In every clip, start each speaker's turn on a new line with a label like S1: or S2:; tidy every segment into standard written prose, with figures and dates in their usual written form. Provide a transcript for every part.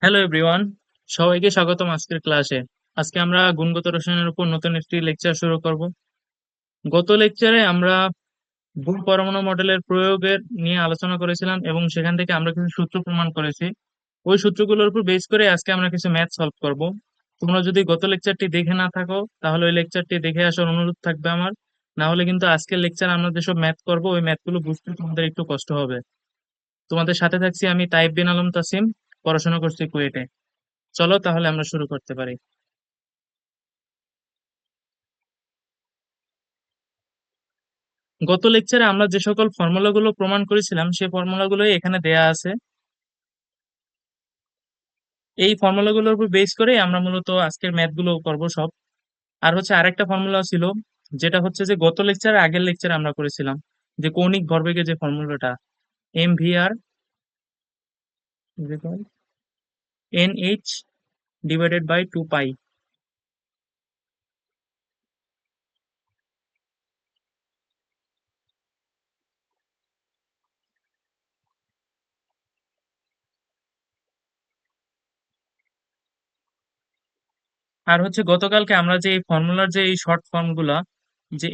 S1: Hello everyone, সবাইকে স্বাগতম আজকের ক্লাসে। আজকে আমরা গুণগত রসায়নের উপর নতুন একটি লেকচার শুরু করব। গত লেকচারে আমরা ভুল পরমাণু মডেলের প্রয়োগের নিয়ে আলোচনা করেছিলাম এবং সেখান থেকে আমরা কিছু সূত্র প্রমাণ করেছি। ওই সূত্রগুলোর উপর বেস করে আজকে আমরা কিছু ম্যাথ সলভ করব। তোমরা যদি গত লেকচারটি দেখে না থাকো তাহলে ওই লেকচারটি দেখে আসার অনুরোধ থাকবে আমার। না হলে কিন্তু আজকের লেকচার আমরা যেসব ম্যাথ করব ওই ম্যাথগুলো বুঝতে তোমাদের একটু কষ্ট হবে। তোমাদের সাথে থাকছি আমি তাইব বিন আলম তাসিম, পড়াশোনা করছি কুয়েটে। চলো তাহলে আমরা শুরু করতে পারি। গত লেকচারে আমরা যে সকল ফর্মুলাগুলো প্রমাণ করেছিলাম সেই ফর্মুলাগুলোই এখানে দেয়া আছে। এই ফর্মুলাগুলোর উপর বেস করে আমরা মূলত আজকের ম্যাথ গুলো করবো সব। আর হচ্ছে আরেকটা ফর্মুলা ছিল, যেটা হচ্ছে যে গত লেকচারে আগের লেকচারে আমরা করেছিলাম, যে কৌণিক ভরবেগের যে ফর্মুলাটা, mvr nh ডিভাইডেড বাই 2 পাই। আর হচ্ছে গতকালকে আমরা যে এই ফর্মুলার যে এই শর্ট ফর্ম গুলা, যে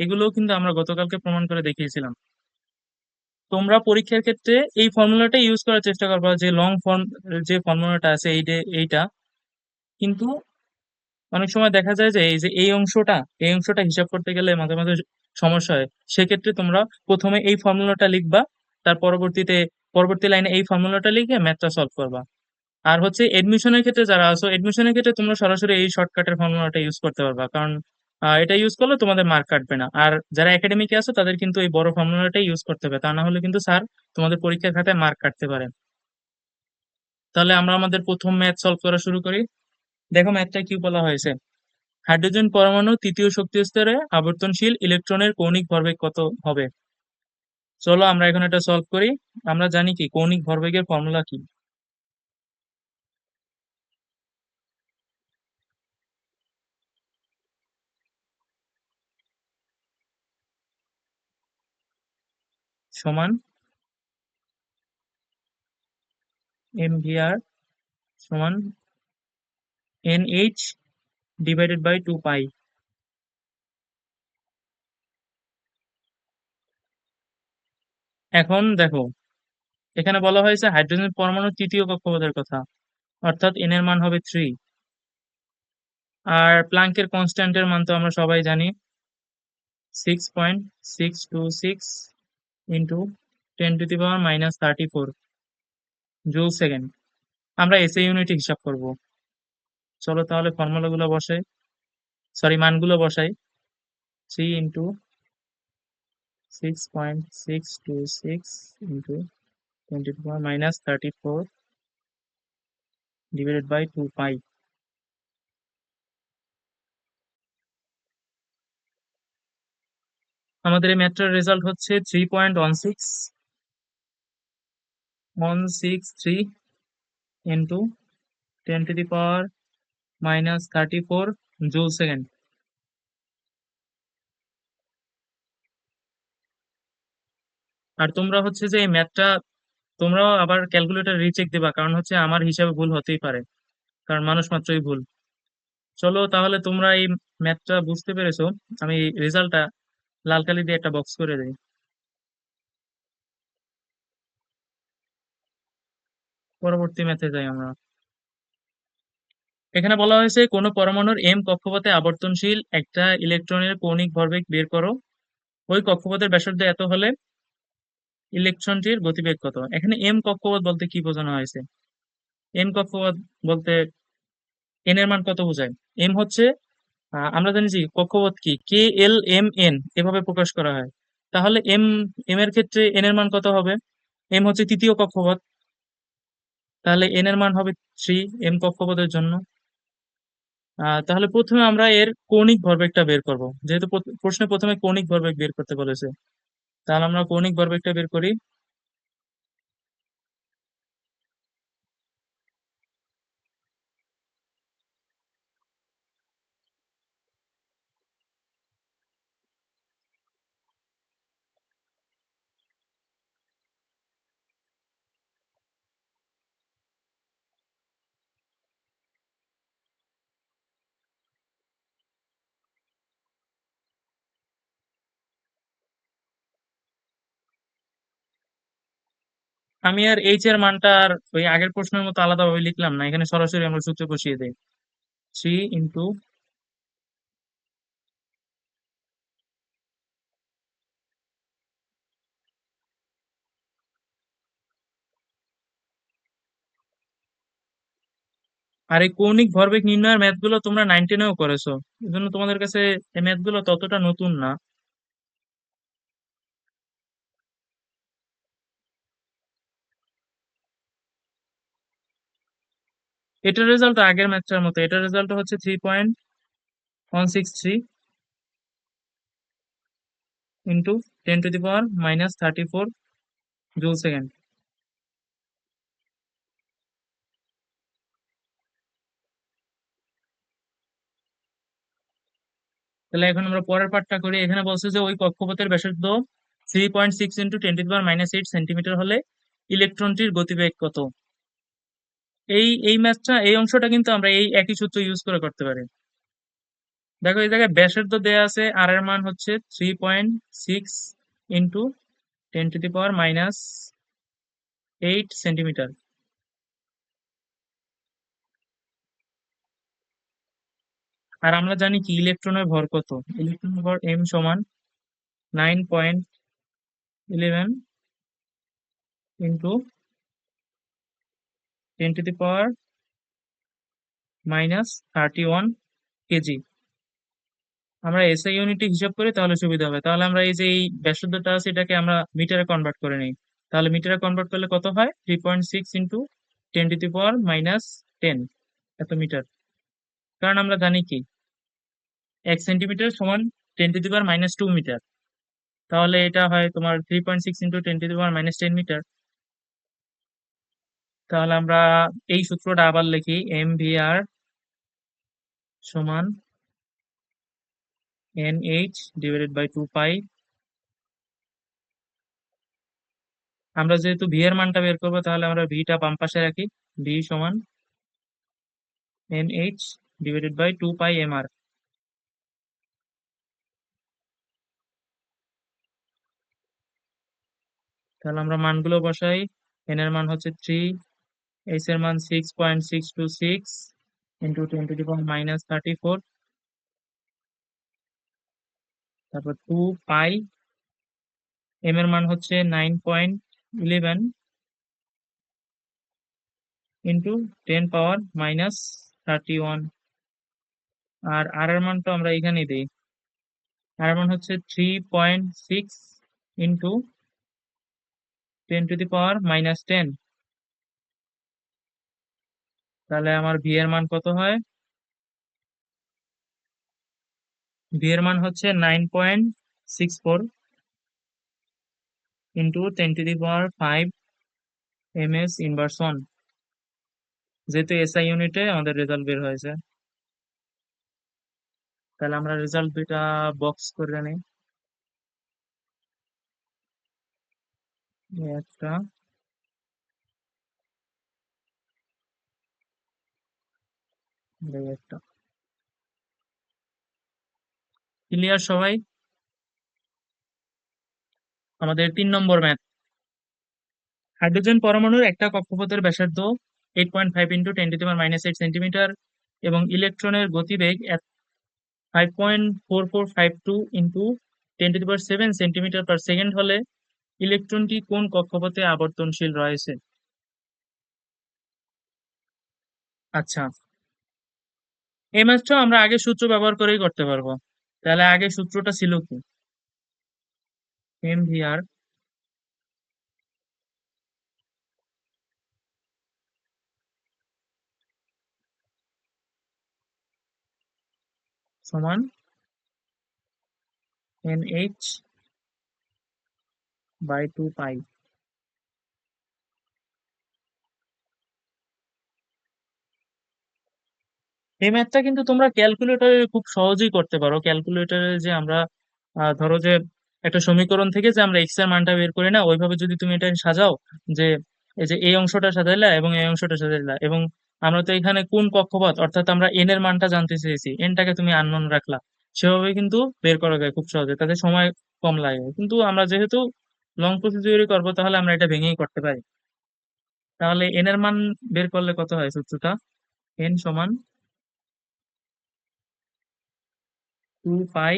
S1: এগুলোও কিন্তু আমরা গতকালকে প্রমাণ করে দেখিয়েছিলাম। তোমরা পরীক্ষার ক্ষেত্রে এই ফর্মুলাটা ইউজ করার চেষ্টা করবা, যে লং ফর্ম যে ফর্মুলাটা আছে এইটা কিন্তু অনেক সময় দেখা যায় যে এই অংশটা হিসাব করতে গেলে মাঝে মাঝে সমস্যা হয়। সেক্ষেত্রে তোমরা প্রথমে এই ফর্মুলাটা লিখবা, তার পরবর্তী লাইনে এই ফর্মুলাটা লিখে ম্যাথটা সলভ করবা। আর হচ্ছে এডমিশনের ক্ষেত্রে যারা আছো, এডমিশনের ক্ষেত্রে তোমরা সরাসরি এই শর্টকাটের ফর্মুলাটা ইউজ করতে পারবা, কারণ এটা ইউজ করলে তোমাদের মার্ক কাটবে না। আর যারা একাডেমিকে আছো তাদের কিন্তু এই বড় ফর্মুলাটাই ইউজ করতে হবে, তা না হলে কিন্তু স্যার তোমাদের পরীক্ষার খাতায় মার্ক কাটতে পারে। তাহলে আমরা আমাদের প্রথম ম্যাথ সলভ করা শুরু করি। দেখো ম্যাথটা কি বলা হয়েছে। হাইড্রোজেন পরমাণু তৃতীয় শক্তি স্তরে আবর্তনশীল ইলেকট্রনের কৌণিক ভরবেগ কত হবে? চলো আমরা এখন এটা সলভ করি। আমরা জানি কি কৌণিক ভরবেগের ফর্মুলা কি। সমান mvr সমান nh ডিভাইডেড বাই 2 পাই। এখন দেখো, এখানে বলা হয়েছে হাইড্রোজেন পরমাণুর তৃতীয় কক্ষপথের কথা, অর্থাৎ n এর মান হবে 3। আর প্লাঙ্কের কনস্ট্যান্টের মান তো আমরা সবাই জানি, 6.626 ইন্টু 10⁻⁻³ জুল সেকেন্ড। আমরা এসএ ইউনিটে হিসাব করব। চলো তাহলে ফর্মুলাগুলো বসাই, মানগুলো বসাই। 3 ইন্টু 6.626 ইন্টু 10⁻⁻³ ডিভাইডেড বাই 2 পাই। আমাদের এই ম্যাথটার রেজাল্ট হচ্ছে 3.16163 ইন্টু 10⁻⁻³ জুল সেকেন্ড। আর তোমরা হচ্ছে যে এই ম্যাথটা তোমরাও আবার ক্যালকুলেটর রিচেক দিবা, কারণ হচ্ছে আমার হিসাবে ভুল হতেই পারে, কারণ মানুষ মাত্রই ভুল। চলো তাহলে তোমরা এই ম্যাথটা বুঝতে পেরেছো। আমি রেজাল্টটা লাল কালি দিয়ে একটা বক্স করে দিই। পরবর্তী ম্যাথে যাই আমরা। এখানে বলা হয়েছে কোনো পরমাণুর এম কক্ষপথে আবর্তনশীল একটা ইলেকট্রনের কৌণিক ভরবেগ বের করো। ওই কক্ষপথের ব্যাসার্ধ এত হলে ইলেকট্রনটির গতিবেগ কত? এখানে এম কক্ষপথ বলতে কি বোঝানো হয়েছে? এম কক্ষপথ বলতে এন এর মান কত বোঝায়? এম হচ্ছে, আমরা জানি যে কক্ষপথ কি KLMN এভাবে প্রকাশ করা হয়। তাহলে এম এম এর ক্ষেত্রে এন এর মান কত হবে? এম হচ্ছে তৃতীয় কক্ষপথ, তাহলে এন এর মান হবে 3 এম কক্ষপথের জন্য। তাহলে প্রথমে আমরা এর কৌণিক ভরবেগটা বের করব, যেহেতু প্রশ্নে প্রথমে কৌণিক ভরবেগ বের করতে বলেছে। তাহলে আমরা কৌণিক ভরবেগটা বের করি। আমি আর এইচ এর মানটা আর ওই আগের প্রশ্নের মতো আলাদাভাবে লিখলাম না, এখানে সরাসরি আমরা সূত্রে বসিয়ে দেই। 3 ইন্টু, আর এই কৌণিক ভরবেগ নির্ণয়ের ম্যাথ গুলো তোমরা 9-10-এও করেছো, এই জন্য তোমাদের কাছে এই ম্যাথ গুলো ততটা নতুন না। এটার রেজাল্ট আগের ম্যাথটার মতো, এটার রেজাল্ট হচ্ছে 3.163 ইন্টু 10⁻⁻34 জুল সেকেন্ড। তাহলে এখন আমরা পরের পার্টটা করি। এখানে বলছে যে ওই কক্ষপথের ব্যাসার্ধ 3.6 × 10⁻⁸ সেন্টিমিটার হলে ইলেকট্রনটির গতিবেগ কত। এই ম্যাথটা, এই অংশটা কিন্তু আমরা এই একই সূত্র ইউজ করে করতে পারি। দেখো এই জায়গায় ব্যাসার্ধ দেয়া আছে, আর এর মান হচ্ছে 3.6 × 10⁻⁸ সেন্টিমিটার। আর আমরা জানি কি ইলেকট্রনের ভর কত, ইলেকট্রনের ভর m সমান 9.11 ইন্টু 10⁻⁻31 কেজি। আমরা এসআই ইউনিটে হিসাব করি তাহলে সুবিধা হবে। তাহলে আমরা এই যে এই ব্যাসার্ধটা আছে এটাকে আমরা মিটারে কনভার্ট করে নিই। তাহলে মিটারে কনভার্ট করলে কত হয়, 3.6 ইন্টু 10⁻⁻10 এত মিটার। কারণ আমরা জানি কি 1 সেন্টিমিটার সমান 10⁻⁻2 মিটার। তাহলে এটা হয় তোমার 3.6 ইন্টু 10⁻⁻10 মিটার। তাহলে আমরা এই সূত্রটা আবার লিখি, mvr সমান nh/2 পাই। আমরা যেহেতু ভি এর মানটা বের করবো তাহলে আমরা ভিটা বাম পাশে রাখি, ভি সমান nh/2 পাই mr। তাহলে আমরা মানগুলো বসাই। এন এর মান হচ্ছে 3, এইচ এর মান 6.626 ইন্টু 10⁻⁻34, তারপর 2 পাই, এম এর মান হচ্ছে 9.11 ইন্টু 10⁻⁻31। আর আর এর মানটা আমরা এখানেই দিই, আর এর মান হচ্ছে 3.6 ইন্টু 10⁻⁻10। তাহলে আমার ভি এর মান কত হয়, ভি এর মান হচ্ছে 9.64 ইন্টু 10⁵ms ইনভার্স 1, যেহেতু এসআই ইউনিটে আমাদের রেজাল্ট বের হয়েছে। তাহলে আমরা রেজাল্ট দুইটা বক্স করে নিই, এই একটা, এই একটা। ক্লিয়ার সবাই? আমাদের 3 নম্বর ম্যাথ। হাইড্রোজেন পরমাণুর একটা কক্ষপথের ব্যাসার্ধ 8.5 ইন্টু 10⁻⁻8 সেন্টিমিটার এবং ইলেকট্রনের গতিবেগ 5.4452 ইন্টু 10⁻7 সেন্টিমিটার পার সেকেন্ড হলে ইলেকট্রনটি কোন কক্ষপথে আবর্তনশীল রয়েছে। আচ্ছা, এই ম্যাথটা আমরা আগে সূত্র ব্যবহার করেই করতে পারবো। তাহলে আগে সূত্রটা ছিল কি, mvr সমান nh/2 পাই। এই ম্যাথটা কিন্তু তোমরা ক্যালকুলেটরে খুব সহজেই করতে পারো। ক্যালকুলেটরে যে আমরা ধরো যে একটা সমীকরণ থেকে যে আমরা এক্স এর মানটা বের করি না, ওইভাবে যদি তুমি এটা সাজাও, যে এই যে এই অংশটা সাজাইলা এবং এই অংশটা সাজাইলা, এবং আমরা তো এখানে কোন কক্ষপথ অর্থাৎ আমরা এন এর মানটা জানতে চেয়েছি, এনটাকে তুমি আননোন রাখলা, সেভাবে কিন্তু বের করা যায় খুব সহজে, তাতে সময় কম লাগে। কিন্তু আমরা যেহেতু লং প্রসিডিউরে করবো তাহলে আমরা এটা ভেঙেই করতে পারি। তাহলে এন এর মান বের করলে কত হয় সূত্রটা? এন সমান 2 pi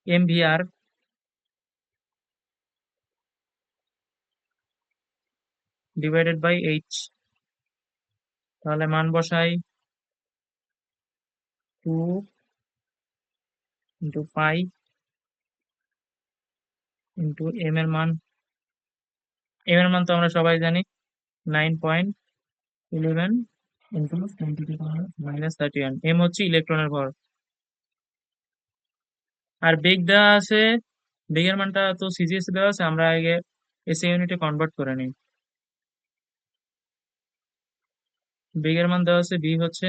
S1: M V R divided by H. তাহলে মান বসাই 2 × পাই ইন্টু এম এর মান তো আমরা সবাই জানি 9.11 ইন্টু 10⁻⁻31। এম হচ্ছে ইলেকট্রনের ভর। আর বেগ দেওয়া আছে, বেগের মানটা তো সিজিএস দেওয়া আছে, আমরা আগে এসএ ইউনিটে কনভার্ট করে নিই। বেগের মান দেওয়া আছে, বি হচ্ছে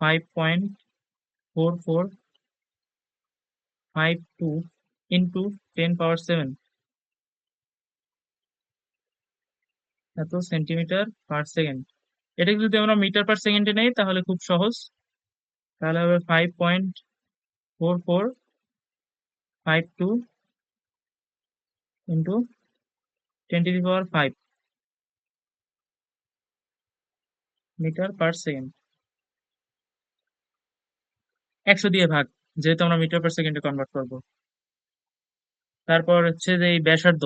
S1: 5.4452 ইন্টু 10⁻7 এত সেন্টিমিটার/সেকেন্ড। এটাকে যদি আমরা মিটার/সেকেন্ডে নেই তাহলে খুব সহজ। তাহলে হবে 5.4452 ইন্টু 10⁵ মিটার/সেকেন্ড। 100 দিয়ে ভাগ, যেহেতু আমরা মিটার/সেকেন্ডে কনভার্ট করব। তারপর হচ্ছে যে এই ব্যাসার্ধ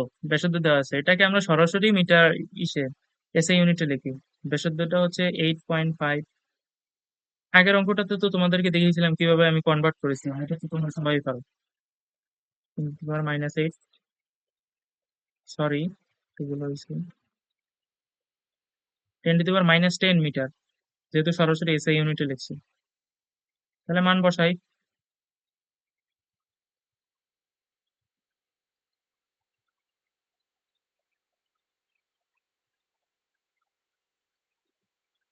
S1: দেওয়া আছে, এটাকে আমরা সরাসরি মিটার ইসে এসএ ইউনিটে লিখি। ব্যাসার্ধটা হচ্ছে 8.5। আগের অঙ্কটাতে তো তোমাদেরকে দেখিয়েছিলাম কিভাবে আমি কনভার্ট করেছিলাম, এটা তো তোমরা সবাই পারো। 10⁻⁸ সরি, এগুলো হচ্ছে 10⁻⁻10 মিটার, যেহেতু সরাসরি এসআই ইউনিটে লিখছি। তাহলে মান বসাই।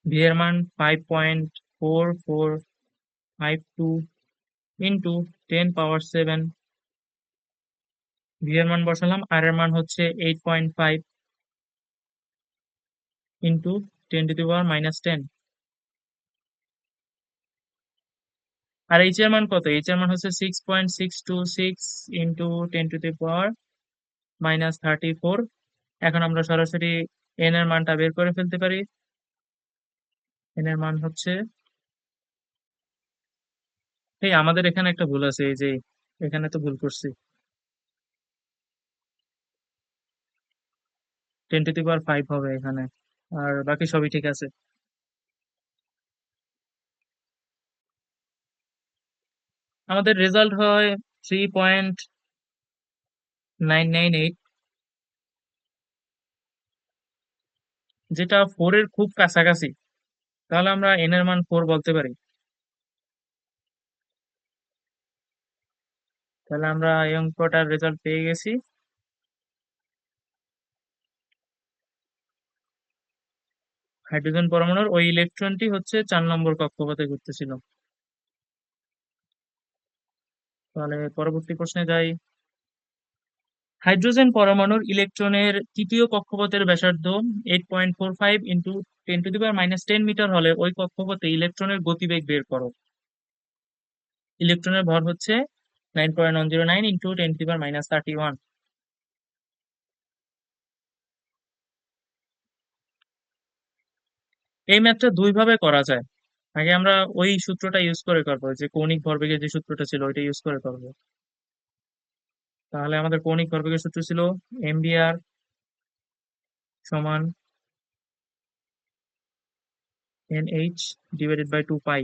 S1: ভি এর মান 5.4452 ইন্টু 10⁻7। ভি এর মান বসালাম, আর এর মান হচ্ছে 8.5 ইন্টু 10⁻⁻10। আর এইচ এর মান কত? এইচ এর মান হচ্ছে 6.626 ইন্টু 10⁻⁻34। এখন আমরা সরাসরি এন এর মানটা বের করে ফেলতে পারি। এন এর মান হচ্ছে, এই আমাদের এখানে একটা ভুল আছে, এই যে এখানে তো ভুল করছি, 10⁵ হবে এখানে, আর বাকি সবই ঠিক আছে। আমাদের রেজাল্ট হয় 3.998, যেটা 4 এর খুব কাছাকাছি। তাহলে আমরা এন এর মান 4 বলতে পারি। তাহলে আমরা এই অঙ্কটার রেজাল্ট পেয়ে গেছি। হাইড্রোজেন পরমাণুর ওই ইলেকট্রনটি হচ্ছে 4 নম্বর কক্ষপথে ঘুরতেছিল। তাহলে পরবর্তী প্রশ্নে যাই। হাইড্রোজেন পরমাণুর ইলেকট্রনের তৃতীয় কক্ষপথের ব্যাসার্ধ 8.45 ইন্টু 10⁻⁻10 মিটার হলে ওই কক্ষপথে ইলেকট্রনের গতিবেগ বের করো। ইলেকট্রনের ভর হচ্ছে 9.109 ইন্টু 10⁻31। এই ম্যাথটা দুই ভাবে করা যায়। আগে আমরা ওই সূত্রটা ইউজ করে করবো, যে কৌণিক ভরবেগের যে সূত্রটা ছিল ওইটা ইউজ করে করবো। তাহলে আমাদের কৌণিক ভরবেগের সূত্র ছিল mvr সমান nh ডিভাইডেড বাই 2 পাই।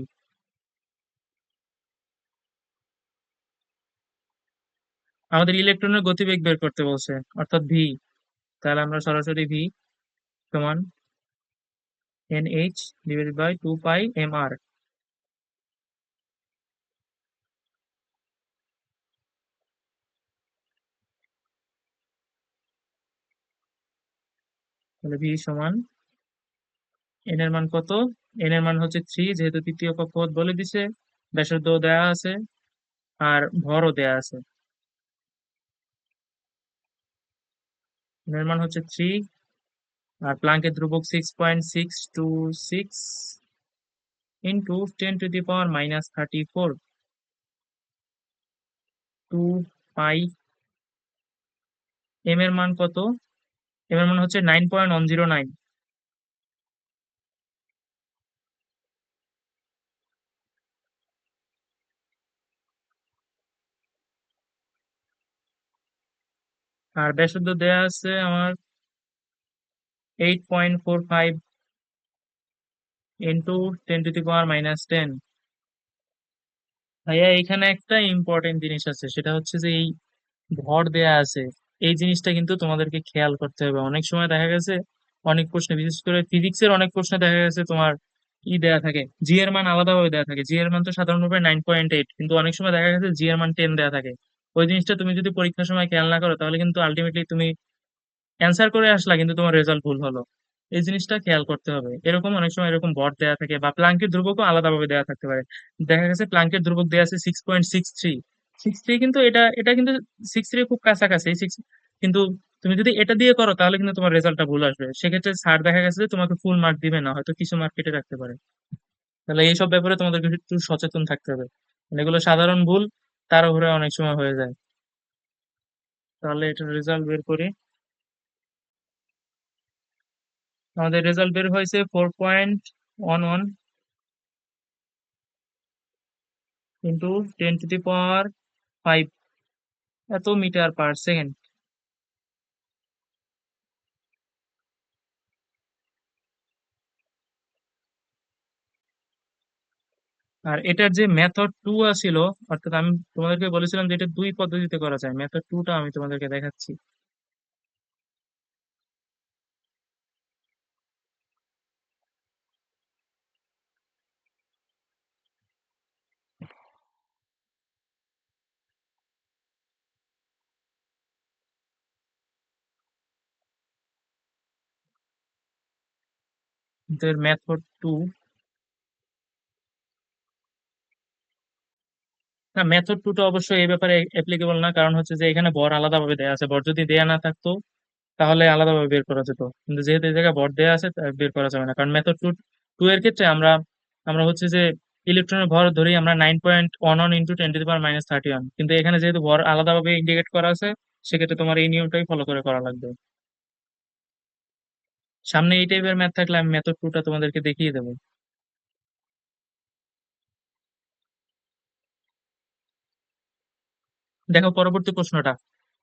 S1: আমাদের ইলেকট্রনের গতিবেগ বের করতে বলছে, অর্থাৎ ভি। তাহলে আমরা সরাসরি ভি সমান nh divided by 2 pi mr। তাহলে ভি সমান এন এর মান কত? এন এর মান হচ্ছে 3, যেহেতু তৃতীয় কক্ষপথ বলে দিছে, ব্যাসার্ধ দেয়া আছে, আর ভরও দেয়া আছে। এন এর মান হচ্ছে 3, আর প্লাঙ্কের ধ্রুবক 6.626 ইন্টু 10⁻⁻34 2 পাই এম এর মান কত? এম এর মান হচ্ছে 9.109। আর ব্যাসার্ধ দেয়া আছে আমার 8.45 ইন্টু 10⁻⁻10। ভাইয়া এখানে একটা ইম্পর্টেন্ট জিনিস আছে, সেটা হচ্ছে যে এই ভর দেয়া আছে, এই জিনিসটা কিন্তু তোমাদেরকে খেয়াল করতে হবে। অনেক সময় দেখা গেছে অনেক প্রশ্নে, বিশেষ করে ফিজিক্সের অনেক প্রশ্নে দেখা গেছে তোমার দেয়া থাকে, জি এর মান আলাদাভাবে দেয়া থাকে। জি এর মান তো সাধারণভাবে 9.8, কিন্তু অনেক সময় দেখা গেছে জি এর মান 10 দেয়া থাকে। ওই জিনিসটা তুমি যদি পরীক্ষার সময় খেয়াল না করো, তাহলে কিন্তু আলটিমেটলি তুমি অ্যান্সার করে আসলা কিন্তু তোমার রেজাল্ট ভুল হলো। এই জিনিসটা খেয়াল করতে হবে। এরকম অনেক সময় এরকম বট দেয়া থাকে, বা প্লাঙ্কের ধ্রুবকও আলাদাভাবে দেয়া থাকতে পারে। দেখা গেছে প্লাঙ্কের ধ্রুবক দেয়া আছে 6.63। 6.3 কিন্তু এটা এটা কিন্তু 6.3 খুব কাছাকাছি, সিক্স। কিন্তু তুমি যদি এটা দিয়ে করো তাহলে কিন্তু তোমার রেজাল্টটা ভুল আসবে। সেক্ষেত্রে স্যার দেখা গেছে যে তোমাকে ফুল মার্ক দিবে না, হয়তো কিছু মার্ক কেটে রাখতে পারে। তাহলে এইসব ব্যাপারে তোমাদেরকে একটু সচেতন থাকতে হবে। মানে এগুলো সাধারণ ভুল, তার উপরে অনেক সময় হয়ে যায়। তাহলে এটার রেজাল্ট বের করি। আমাদের রেজাল্ট বের হয়েছে 4.11 ইন্টু 10⁻5 এত মিটার পার সেকেন্ড। আর এটার যে মেথড টু আছিল, অর্থাৎ আমি তোমাদেরকে বলেছিলাম যে এটা দুই পদ্ধতিতে করা যায়, মেথড টুটা আমি তোমাদেরকে দেখাচ্ছি। মেথড টু, না মেথড টুটা অবশ্যই এই ব্যাপারে অ্যাপ্লিকেবল না, কারণ হচ্ছে যে এখানে ভর আলাদাভাবে দেয়া আছে। ভর যদি দেয়া না থাকতো তাহলে আলাদাভাবে বের করা যেত, কিন্তু যেহেতু এই জায়গায় ভর দেয়া আছে তাই বের করা যাবে না। কারণ মেথড টু টু এর ক্ষেত্রে আমরা আমরা হচ্ছে যে ইলেকট্রনের ভর ধরি আমরা 9.11 ইন্টু 10⁻31, কিন্তু এখানে যেহেতু ভর আলাদাভাবে ইন্ডিকেট করা আছে, সেক্ষেত্রে তোমার এই নিয়মটাই ফলো করে করা লাগবে। সামনে এই টাইপের ম্যাথ থাকলে আমি মেথড টুটা তোমাদেরকে দেখিয়ে দেবো। দেখো পরবর্তী প্রশ্নটা,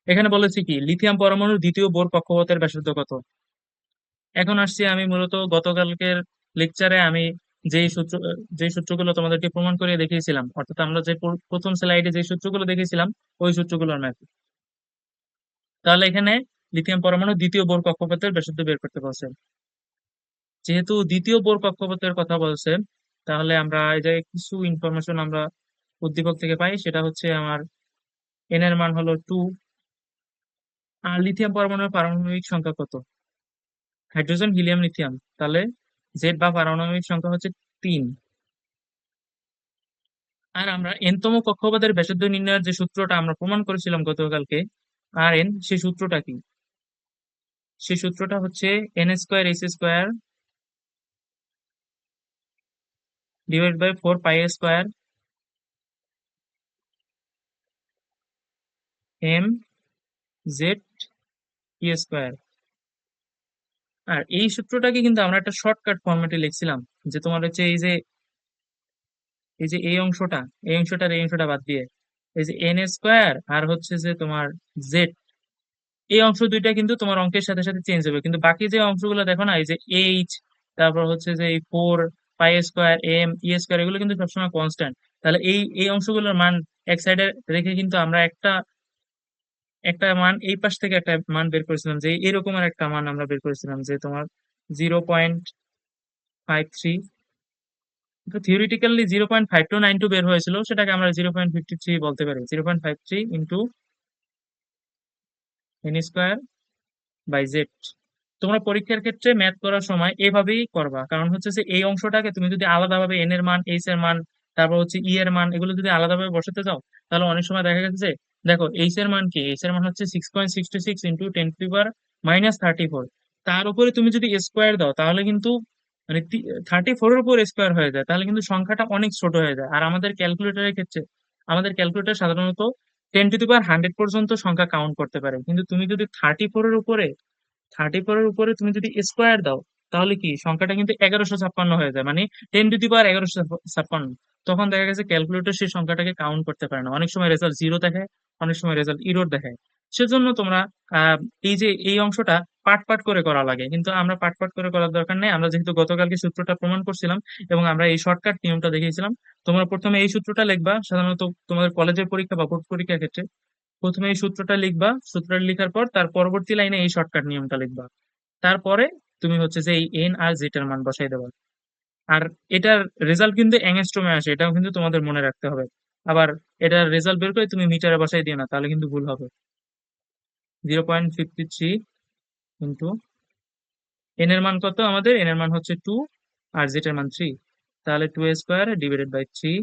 S1: এখানে বলেছে কি লিথিয়াম পরমাণুর দ্বিতীয় বোর কক্ষপথের ব্যাসার্ধ কত। এখন আসছি আমি মূলত গতকালকের লেকচারে আমি যেই সূত্র যেই সূত্রগুলো তোমাদেরকে প্রমাণ করে দেখিয়েছিলাম, অর্থাৎ আমরা যে প্রথম স্লাইডে যে সূত্রগুলো দেখেছিলাম ওই সূত্রগুলোর ম্যাথ। তাহলে এখানে লিথিয়াম পরমাণু দ্বিতীয় বোর কক্ষপথের ব্যাসার্ধ বের করতে বলছে। যেহেতু দ্বিতীয় বোর কক্ষপথের কথা বলছে, তাহলে আমরা এই জায়গায় কিছু ইনফরমেশন আমরা উদ্দীপক থেকে পাই। সেটা হচ্ছে আমার এন এর মান হলো 2। আর লিথিয়াম পরমাণুর পারমাণবিক সংখ্যা কত? Hydrogen, helium, lithium. তাহলে জেড বা পারমাণবিক সংখ্যা হচ্ছে 3। আর আমরা এনতম কক্ষপথের ব্যাসার্ধ নির্ণয়ের যে সূত্রটা আমরা প্রমাণ করেছিলাম গতকালকে, আর এন, সেই সূত্রটা কি? সেই সূত্রটা হচ্ছে n² h² /4 π² mz² আর এই সূত্রটাকে কিন্তু আমরা একটা শর্টকাট ফরম্যাটে লিখছিলাম, যে তোমার হচ্ছে এই যে এই অংশটার এই অংশটা বাদ দিয়ে এই যে n² আর হচ্ছে যে তোমার জেড, এই অংশ দুইটা কিন্তু তোমার অঙ্কের সাথে সাথে চেঞ্জ হবে, কিন্তু বাকি যে অংশগুলো দেখো না, এই যে এইচ, তারপর হচ্ছে যে এই 4 π² m e², এগুলো কিন্তু সবসময় কনস্ট্যান্ট। তাহলে এই এই অংশগুলোর মান এক সাইডে রেখে কিন্তু আমরা একটা একটা মান এই পাশ থেকে একটা মান বের করেছিলাম, যে এরকমের একটা মান আমরা বের করেছিলাম, যে তোমার 0.53। থিওরিটিক্যালি 0.5292 বের হয়েছিল, সেটাকে আমরা 0.53 বলতে পারি। 0.53 ইন্টু n²/z। তোমরা পরীক্ষার ক্ষেত্রে ম্যাথ করার সময় এভাবেই করবা, কারণ হচ্ছে যে এই অংশটাকে তুমি যদি আলাদাভাবে এন এর মান, এইচ এর মান, তারপর হচ্ছে ই এর মান, এগুলো যদি আলাদাভাবে বসাতে যাও, তাহলে অনেক সময় দেখা গেছে যে দেখো এইচ এর মান কি, এইচ এর মান হচ্ছে 6.66 ইন্টু 10⁻−34। তার উপরে তুমি যদি স্কোয়ার দাও তাহলে কিন্তু মানে 34 এর উপর স্কোয়ার হয়ে যায়, তাহলে কিন্তু সংখ্যাটা অনেক ছোট হয়ে যায়। আর আমাদের ক্যালকুলেটরের ক্ষেত্রে, আমাদের ক্যালকুলেটর সাধারণত 10^100 পর্যন্ত সংখ্যা কাউন্ট করতে পারে, কিন্তু তুমি যদি 34 এর উপরে তুমি যদি স্কোয়ার দাও, তাহলে কি সংখ্যাটা কিন্তু 1156 হয়ে যায়, মানে 10^1156। তখন দেখা গেছে ক্যালকুলেটর সেই সংখ্যাটাকে কাউন্ট করতে পারে না, অনেক সময় রেজাল্ট জিরো দেখায়, অনেক সময় রেজাল্ট ইরর দেখায়। সেজন্য তোমরা আহ এই যে এই অংশটা পার্ট পার্ট করে করা লাগে, কিন্তু আমরা পার্ট পার্ট করে করার দরকার নেই। আমরা যেহেতু গতকালকে সূত্রটা প্রমাণ করছিলাম এবং আমরা এই শর্টকাট নিয়মটা দেখিয়েছিলাম, তোমরা প্রথমে এই সূত্রটা লিখবা। সাধারণত তোমাদের কলেজের পরীক্ষা বা বোর্ড পরীক্ষার ক্ষেত্রে প্রথমে এই সূত্রটা লিখবা, সূত্রটা লিখার পর তার পরবর্তী লাইনে এই শর্টকাট নিয়মটা লিখবা। তারপরে তুমি হচ্ছে যে এই এন আর জেড এর মান বসাই দেবা। আর এটার রেজাল্ট কিন্তু অ্যাংস্ট্রমে আসে, এটাও কিন্তু তোমাদের মনে রাখতে হবে। আবার এটার রেজাল্ট বের করে তুমি মিটারে বসাই দিও না, তাহলে কিন্তু ভুল হবে। 0.53 ইন্টু এন এর মান কত, আমাদের এন এর মান হচ্ছে 2 আর জেড এর মান 3, তাহলে 2 স্কোয়ার ডিভাইডেড বাই 3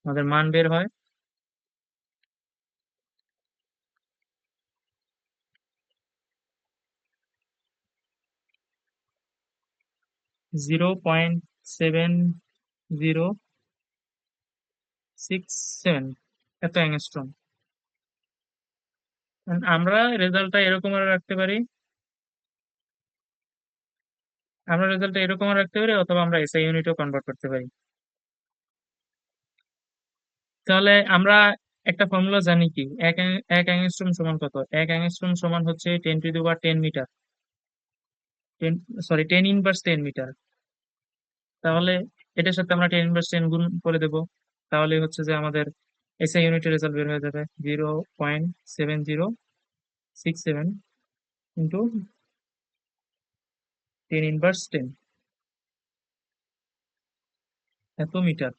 S1: আমাদের মান বের হয় 0.7067, এত অ্যাংস্ট্রম। আমরা রেজাল্টটা এরকম রাখতে পারি, অথবা আমরা এসআই ইউনিটও কনভার্ট করতে পারি। তাহলে আমরা একটা ফর্মুলা জানি কি, এক অ্যাংস্ট্রম সমান কত, এক অ্যাংস্ট্রম সমান হচ্ছে 10^10 মিটার, 10 ইনভার্স 10 মিটার। তাহলে এটার সাথে আমরা 10 ইনভার্স 10 গুণ করে দেব, তাহলে হচ্ছে যে আমাদের এসআই ইউনিটের রেজাল্ট বের হয়ে যাবে 0.7067 ইন্টু 10 ইনভার্স 10, এত মিটার।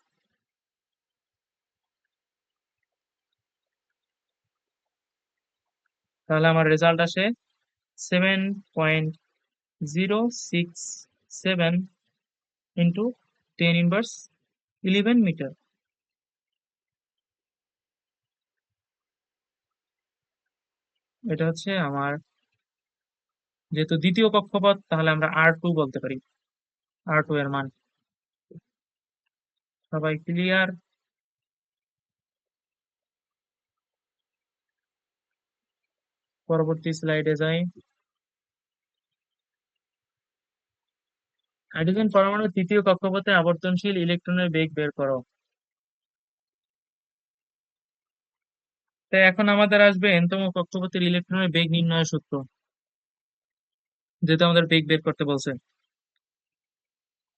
S1: তাহলে আমার রেজাল্ট আসে 7.067 ইন্টু 10 ইনভার্স 11 মিটার। এটা হচ্ছে আমার, যেহেতু দ্বিতীয় কক্ষপথ, তাহলে আমরা R2 বলতে পারি, R2 এর মান। সবাই ক্লিয়ার? পরবর্তী স্লাইডে যাই। হাইড্রোজেন পরমাণুর তৃতীয় কক্ষপথে আবর্তনশীল ইলেকট্রনের বেগ বের করো। তো এখন আমাদের আসবে এনতম কক্ষপথের ইলেকট্রনের বেগ নির্ণয়ের সূত্র, যেহেতু আমাদের বেগ বের করতে বলছে।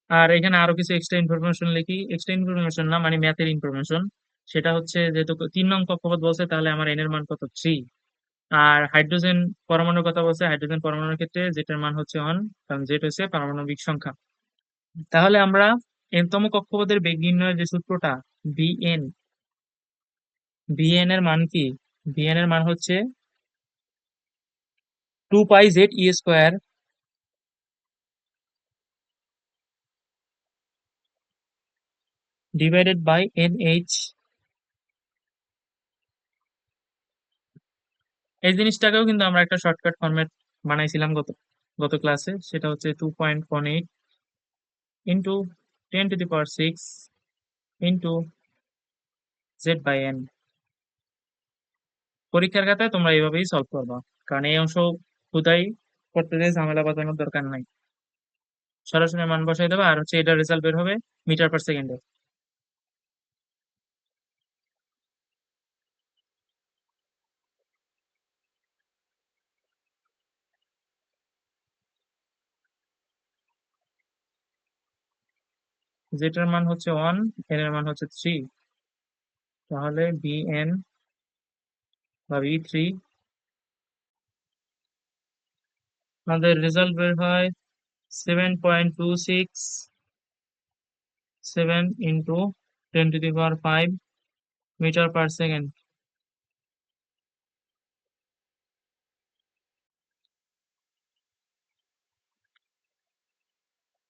S1: আর এখানে আরো কিছু এক্সট্রা ইনফরমেশন লিখি, এক্সট্রা ইনফরমেশন না মানে ম্যাথের ইনফরমেশন। সেটা হচ্ছে যেহেতু 3 নং কক্ষপথ বলছে, তাহলে আমার এন এর মান কত, 3। আর হাইড্রোজেন পরমাণুর কথা বলছে, হাইড্রোজেন পরমাণুর ক্ষেত্রে যেটার মান হচ্ছে 1, কারণ যেটা হচ্ছে পারমাণবিক সংখ্যা। তাহলে আমরা এনতম কক্ষপথের বেগ নির্ণয়ের যে সূত্রটা, বিএন, বিএন এর মান কি, বিএন এর মান হচ্ছে 2π/z² ডিভাইডেড বাই NH। এই জিনিসটাকেও কিন্তু আমরা একটা শর্টকাট ফরম্যাট বানাইছিলাম গত গত ক্লাসে, সেটা হচ্ছে 2.18 ইন্টু 10⁶ ইন্টু Z/n। পরীক্ষার খাতায় তোমরা এইভাবেই সলভ করবা, কারণ এই অংশ খুদাই করতে যে ঝামেলা বাঁধানোর দরকার নাই, সরাসরি মান বসাই দেবে, আর হচ্ছে এটার রেজাল্ট বের হবে মিটার পার সেকেন্ডে। যেটার মান হচ্ছে 1, এন এর মান হচ্ছে 3, তাহলে বিএন বা V3 আমাদের রেজাল্ট বের হয় 7.267 ইন্টু 10⁵ মিটার পার সেকেন্ড।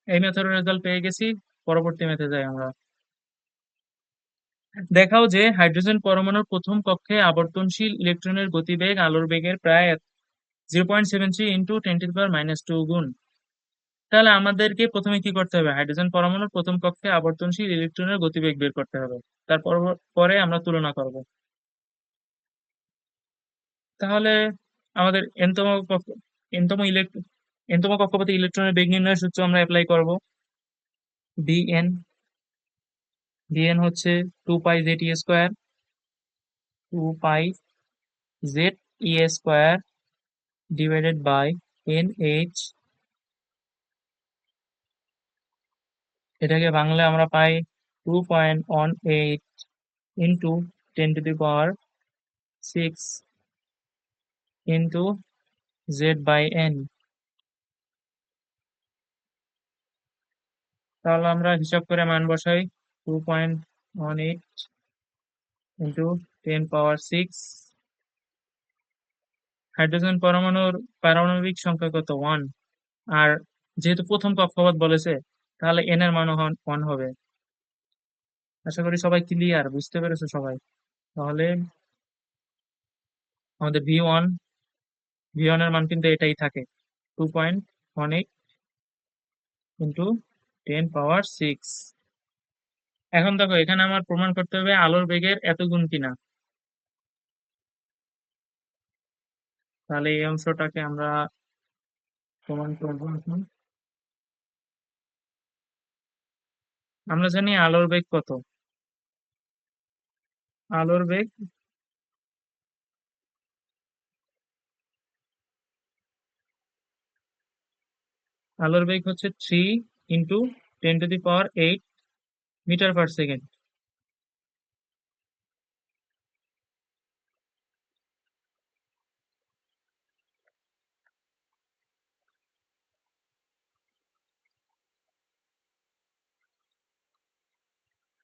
S1: এই মেথডের রেজাল্ট পেয়ে গেছি। পরবর্তী মেথডে যাই আমরা। দেখাও যে হাইড্রোজেন পরমাণুর প্রথম কক্ষে আবর্তনশীল ইলেকট্রনের গতিবেগ আলোর বেগের প্রায় 0.73 ইন্টু 10⁻² গুণ। তাহলে আমাদেরকে প্রথমে কি করতে হবে, হাইড্রোজেন পরমাণুর প্রথম কক্ষে আবর্তনশীল ইলেকট্রনের গতিবেগ বের করতে হবে। তারপর পরে আমরা তুলনা করব। তাহলে আমাদের এনতম কক্ষপথে ইলেকট্রনের বেগ নির্ণয়ের সূত্র আমরা অ্যাপ্লাই করব। বিএন বিএন হচ্ছে 2π/z² 2π/z² divided by NH। এটাকে বাংলায় আমরা পাই 2.18 ইন্টু 10⁶ ইন্টু z/n। তাহলে আমরা হিসাব করে মান বসাই। 2.18 ইন্টু 10⁶। হাইড্রোজেন পরমাণুর পারমাণবিক সংখ্যা কত? 1। আর যেহেতু প্রথম কক্ষপথ বলেছে, তাহলে n এর মানও 1 হবে। আশা করি সবাই ক্লিয়ার, বুঝতে পেরেছো সবাই। তাহলে আমাদের ভি ওয়ান এর মান কিন্তু এটাই থাকে, 2.18 ইন্টু 10⁶। এখন দেখো, এখানে আমার প্রমাণ করতে হবে আলোর বেগের এত গুণ কিনা। তাহলে এই অংশটাকে আমরা প্রমাণ করবো এখন। আমরা জানি আলোর বেগ কত। আলোর বেগ হচ্ছে 3 × 10⁸ মিটার/সেকেন্ড।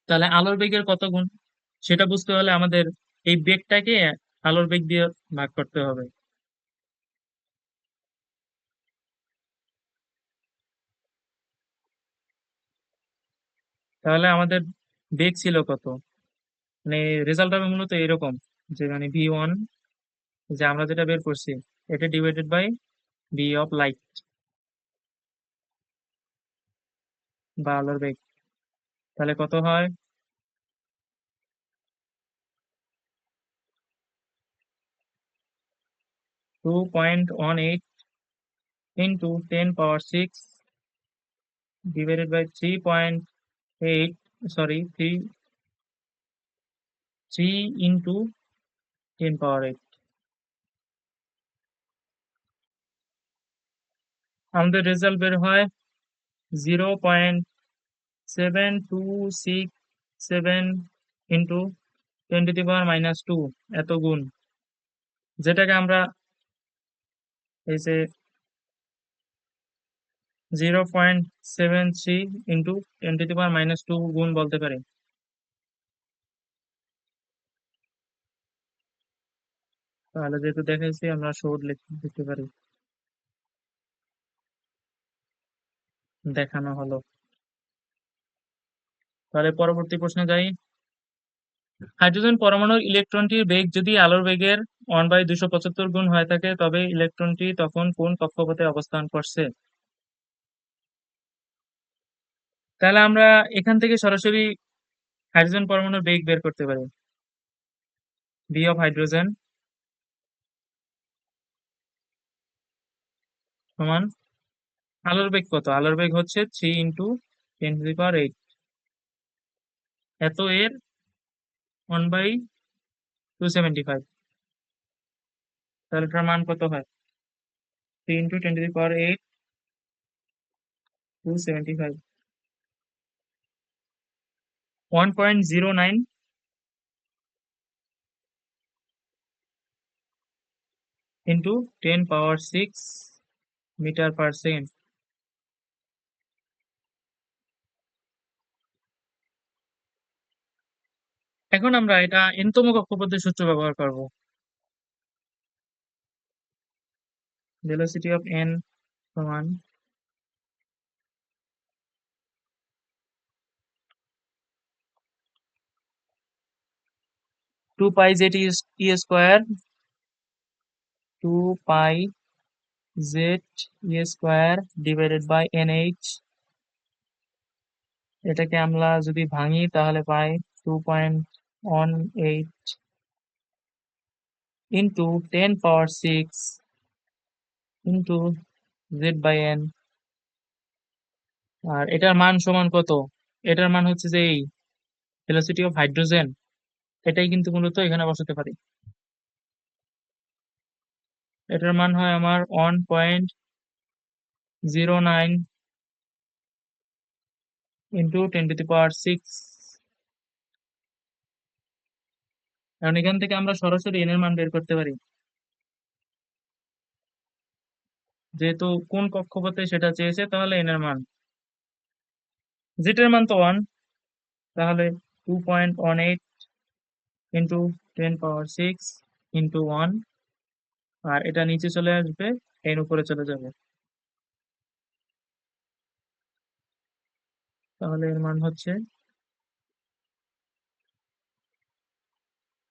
S1: তাহলে আলোর বেগের কত গুণ সেটা বুঝতে হলে আমাদের এই বেগটাকে আলোর বেগ দিয়ে ভাগ করতে হবে। তাহলে আমাদের বেগ ছিল কত, মানে রেজাল্ট হবে মূলত এরকম, যে মানে ভি ওয়ান, যে আমরা যেটা বের করছি, এটা divided by v of light বা আলোর বেগ। তাহলে কত হয়? 2.18 into 10⁶ divided by 3.8, sorry 3 into 10⁸। আমাদের রেজাল্ট বের হয় 0.7267 ইন্টু 10⁻², এত গুণ। যেটাকে আমরা এই যে 0.73 ইন্টু 10⁻² গুণ বলতে পারি। তাহলে যেহেতু দেখাইছি, আমরা সহজ লিখতে পারি, দেখানো হলো। তাহলে পরবর্তী প্রশ্নে যাই। হাইড্রোজেন পরমাণুর ইলেকট্রনটির বেগ যদি আলোর বেগের 1/275 গুণ হয়ে থাকে, তবে ইলেকট্রনটি তখন কোন কক্ষপথে অবস্থান করছে? তাহলে আমরা এখান থেকে সরাসরি হাইড্রোজেন পরমাণুর বেগ বের করতে পারি। বি অফ হাইড্রোজেন সমান আলোর বেগ কত? আলোর বেগ হচ্ছে 3 ইন্টু 10⁸। এত এর 1/275। তাহলে এটার মান কত হয়? 3 ইন্টু 10⁸, 275, 1.09 ইন্টু 10⁶ মিটার/সেকেন্ড। এখন আমরা এটা এনতম কক্ষপথের সূত্র ব্যবহার করব। ভেলোসিটি অফ এন সমান 2π/z² 2π/z² divided by NH। এটাকে আমরা যদি ভাঙি তাহলে পাই 2.18 ইন্টু 10 পাওয়ার 6 ইন্টু z/n। আর এটার মান সমান কত? এটার মান হচ্ছে যে এই ভেলোসিটি অফ হাইড্রোজেন, এটাই কিন্তু মূলত এখানে বসাতে পারি। এটার মান হয় আমার 1.09 ইন্টু 10⁶। কারণ এখান থেকে আমরা সরাসরি n এর মান বের করতে পারি, যেহেতু কোন কক্ষপথে সেটা চেয়েছে, তাহলে n এর মান, যেটার মান তো 1, তাহলে 2.18 ইন্টু 10⁶ ইন্টু 1। আর এটা নিচে চলে আসবে, n উপরে চলে যাবে, তাহলে এর মান হচ্ছে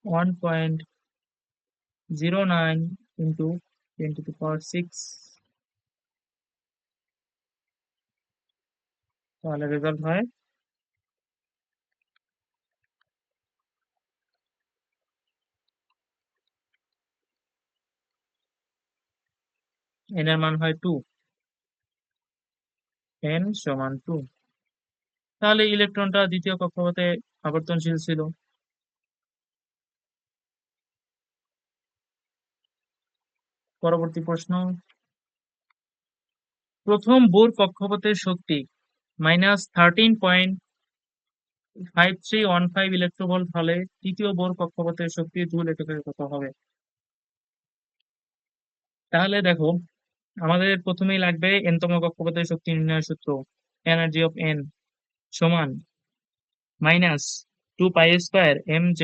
S1: 1.09 ইন্টু 10⁶। তাহলে রেজাল্ট হয় n এর মান হয় 2, n সমান 2। তাহলে ইলেকট্রনটা দ্বিতীয় কক্ষপথে আবর্তনশীল ছিল। পরবর্তী প্রশ্ন, প্রথম বোর কক্ষপথের শক্তি -13.5315 ইলেকট্রোভোল্ট হলে তৃতীয় বোর কক্ষপথের শক্তি জুল এককে কত হবে? তাহলে দেখো, আমাদের প্রথমেই লাগবে n তম কক্ষপথের শক্তি নির্ণয়ের সূত্র, এনার্জি অফ n সমান -2π² mz²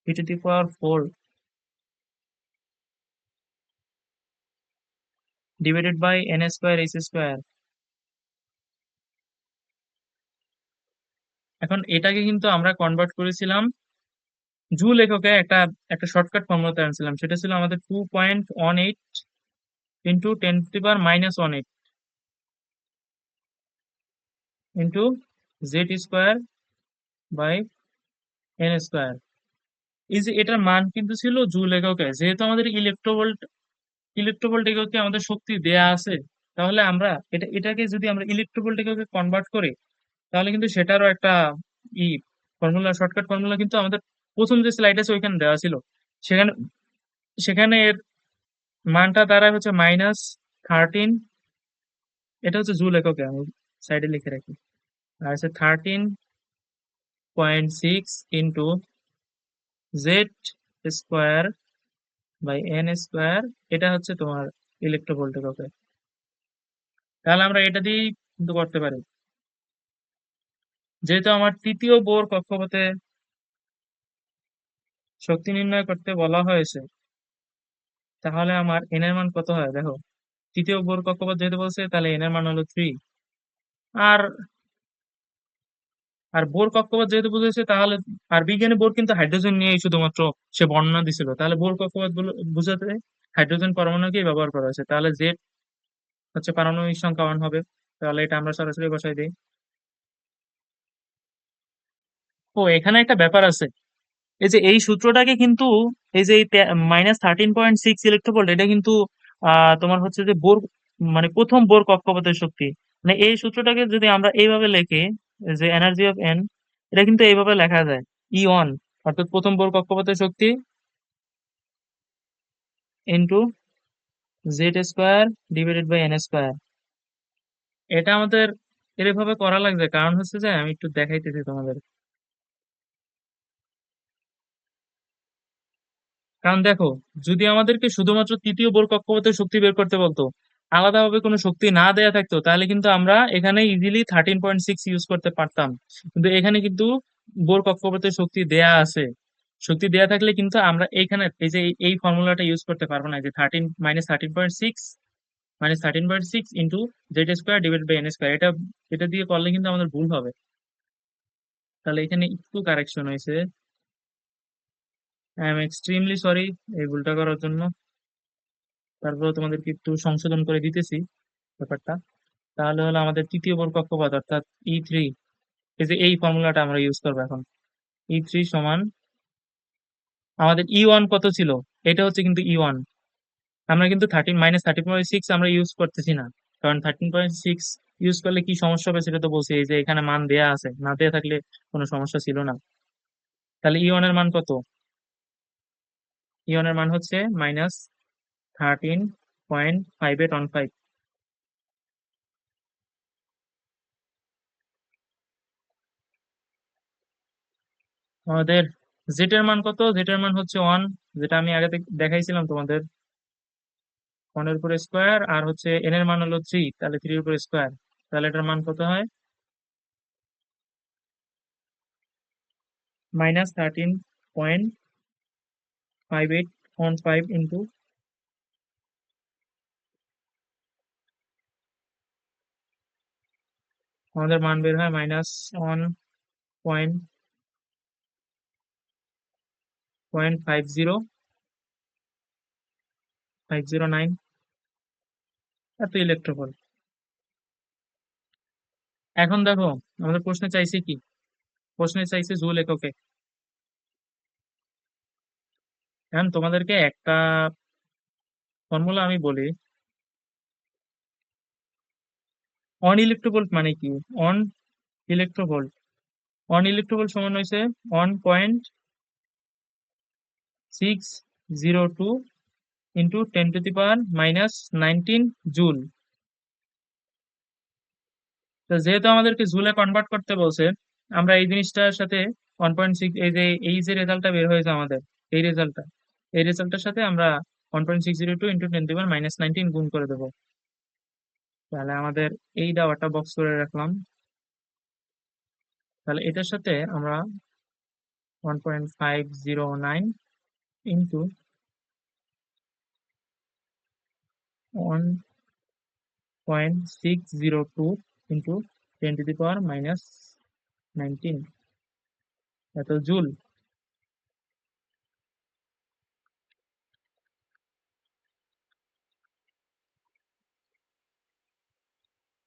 S1: 2π² ডিভাইডেড বাই n²h²। এখন এটাকে কিন্তু আমরা কনভার্ট করেছিলাম জুল এককে, একটা একটা শর্টকাট ফর্মুলাতে আনছিলাম, সেটা ছিল আমাদের 2.18 into 10⁻⁻18 into z² by n²। এই যে এটার মান কিন্তু ছিল জুল এককে, যেহেতু আমাদের ইলেকট্রোভোল্ট এককে আমাদের শক্তি দেয়া আছে, তাহলে আমরা এটাকে যদি আমরা ইলেকট্রোভোল্ট এককে কনভার্ট করি, তাহলে কিন্তু সেটারও একটা ই ফর্মুলা, শর্টকাট ফর্মুলা কিন্তু আমাদের প্রথম যে স্লাইড আছে ওইখানে দেওয়া ছিল। সেখানে সেখানে এর মানটা দাঁড়ায় হচ্ছে -13, এটা হচ্ছে জুল এককে, আমি সাইডে লিখে রাখি। আর হচ্ছে 13.6 ইন্টু z² বাই n², এটা হচ্ছে তোমার ইলেকট্রোভোল্ট এককে। তাহলে আমরা এটা দিয়েই কিন্তু করতে পারি, যেহেতু আমার তৃতীয় বোর কক্ষপথে শক্তি নির্ণয় করতে বলা হয়েছে, তাহলে আমার n এর মান কত হয় দেখো। তৃতীয় বোর কক্ষপথ যেহেতু বলছে, তাহলে n এর মান হলো 3। আর আর বোর কক্ষপথ যেহেতু বুঝেছে, তাহলে আর বিজ্ঞানী বোর কিন্তু হাইড্রোজেন নিয়েই শুধুমাত্র সে বর্ণনা দিছিল, তাহলে বোর কক্ষপথ বুঝাতে হাইড্রোজেন পরমাণুকেই ব্যবহার করা হয়েছে, তাহলে জেড হচ্ছে পারমাণবিক সংখ্যা 1 হবে। তাহলে এটা আমরা সরাসরি বসাই দিই। ও, এখানে একটা ব্যাপার আছে, এই যে এই সূত্রটাকে কিন্তু, এই যে -13.6 ইলেকট্রোভোল্ট, এটা কিন্তু তোমার হচ্ছে যে বোর, মানে প্রথম বোর কক্ষপথের শক্তি, মানে এই সূত্রটাকে যদি আমরা এইভাবে লিখি, যে এনার্জি অফ এন, এটা কিন্তু এইভাবে লেখা যায়, E1, অর্থাৎ প্রথম বোর কক্ষপথের শক্তি into z² divided by n²। এটা আমাদের এভাবে করা লাগবে, কারণ হচ্ছে যে আমি একটু দেখাইতেছি তোমাদের। কারণ দেখো, যদি আমাদেরকে শুধুমাত্র তৃতীয় বোর কক্ষপথের শক্তি বের করতে বলতো, আলাদাভাবে কোনো শক্তি না দেয়া থাকতো, তাহলে কিন্তু আমরা এখানে ইজিলি 13.6 ইউজ করতে পারতাম। কিন্তু এখানে কিন্তু বোর কক্ষপথের শক্তি দেয়া আছে, শক্তি দেয়া থাকলে কিন্তু আমরা এইখানে এই যে এই ফর্মুলাটা ইউজ করতে পারবো না, যে 13 - 13.6 into z² divide by n², এটা এটা দিয়ে করলে কিন্তু আমাদের ভুল হবে। তাহলে এখানে একটু কারেকশন হয়েছে, আই এম এক্সট্রিমলি সরি এই ভুলটা করার জন্য। তারপরে তোমাদেরকে একটু সংশোধন করে দিতেছি। ব্যাপারটা। তাহলে হলো আমাদের তৃতীয় কক্ষপথ অর্থাৎ E3, এই যে এই ফর্মুলাটা আমরা ইউজ করবো এখন। E3 সমান আমাদের E1 কত ছিল, এটা হচ্ছে কিন্তু E1। আমরা কিন্তু 13 - 13.6 আমরা ইউজ করতেছি না, কারণ 13.6 ইউজ করলে কি সমস্যা হবে সেটা তো বলছি, এই যে এখানে মান দেয়া আছে, না দেয়া থাকলে কোনো সমস্যা ছিল না। তাহলে E1 এর মান কত? E1 এর মান হচ্ছে -13.5815। আমাদের জেড এর মান কত? জেড এর মান হচ্ছে 1, যেটা আমি আগে দেখাইছিলাম তোমাদের। 1 এর উপর স্কোয়ার, আর হচ্ছে এন এর মান হলো 3, তাহলে 3 এর উপর স্কোয়ার। তাহলে এটার মান কত হয়? -13.5815 ইন্টু, আমাদের মান বের হয় -1.50509 এত ইলেকট্রোভোল্ট। এখন দেখো, আমাদের প্রশ্নে চাইছে কি? প্রশ্নে চাইছে জুল এককে। এখন তোমাদেরকে একটা ফর্মুলা আমি বলি। অন ইলেকট্রোভোল্ট মানে কি? অন ইলেকট্রোভোল্ট, সমান হয়েছে 1.602 ইন্টু 10⁻⁻19 জুল। তো যেহেতু আমাদেরকে জুলে কনভার্ট করতে বলছে, আমরা এই জিনিসটার সাথে 1.6, এই যে রেজাল্টটা বের হয়েছে আমাদের, এই রেজাল্টটা, এই রেজাল্টটার সাথে আমরা 1.602 ইন্টু 10⁻⁻19 গুণ করে দেবো। তাহলে আমাদের এই দাওয়াটা বক্স করে রাখলাম। তাহলে এটার সাথে আমরা 1.509 ইন্টু 1.602 ইন্টু 10⁻⁻19 এত জুল।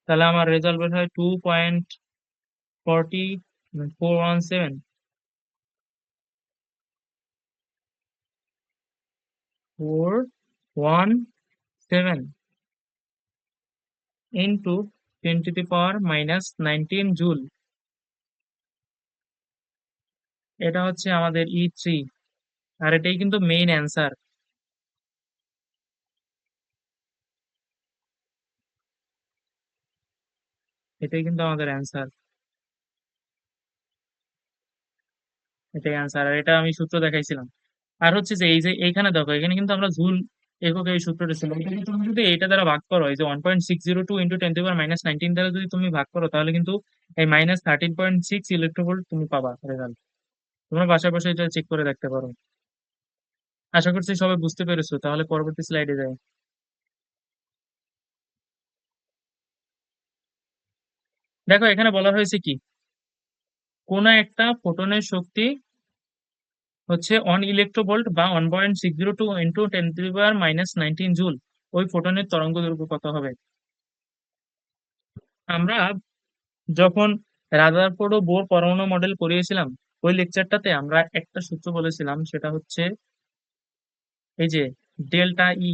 S1: তাহলে আমার রেজাল্ট বের হয় 2.417, 417 ইন্টু 10⁻⁻19 জুল। এটা হচ্ছে আমাদের E3, আর এটাই কিন্তু মেইন অ্যান্সার। এটাই কিন্তু আমাদের অ্যান্সার, এটাই অ্যান্সার, আর এটা আমি সূত্র দেখাইছিলাম। আর হচ্ছে যে এই যে এইখানে দেখো, এখানে কিন্তু আমরা জুল এককে এই সূত্রটা ছিল, এটা কিন্তু তুমি যদি এইটা দ্বারা ভাগ করো, এই যে 1.602 ইন্টু 10⁻⁻19 দ্বারা যদি তুমি ভাগ করো, তাহলে কিন্তু এই -13.6 ইলেকট্রোভোল্ট তুমি পাবা রেজাল্ট। তোমরা বাসায় বসে এটা চেক করে দেখতে পারো। আশা করছি সবাই বুঝতে পেরেছো। তাহলে পরবর্তী স্লাইডে যাই। দেখো এখানে বলা হয়েছে কি, কোন একটা ফোটনের শক্তি হচ্ছে 1 ইলেকট্রোভোল্ট বা 1.602 ইন্টু 10⁻⁻19 জুল, ওই ফোটনের তরঙ্গ দৈর্ঘ্য কত হবে? আমরা যখন রাদারফোর্ড ও বোর পরমাণু মডেল করিয়েছিলাম, ওই লেকচারটাতে আমরা একটা সূত্র বলেছিলাম, সেটা হচ্ছে এই যে ডেল্টা ই,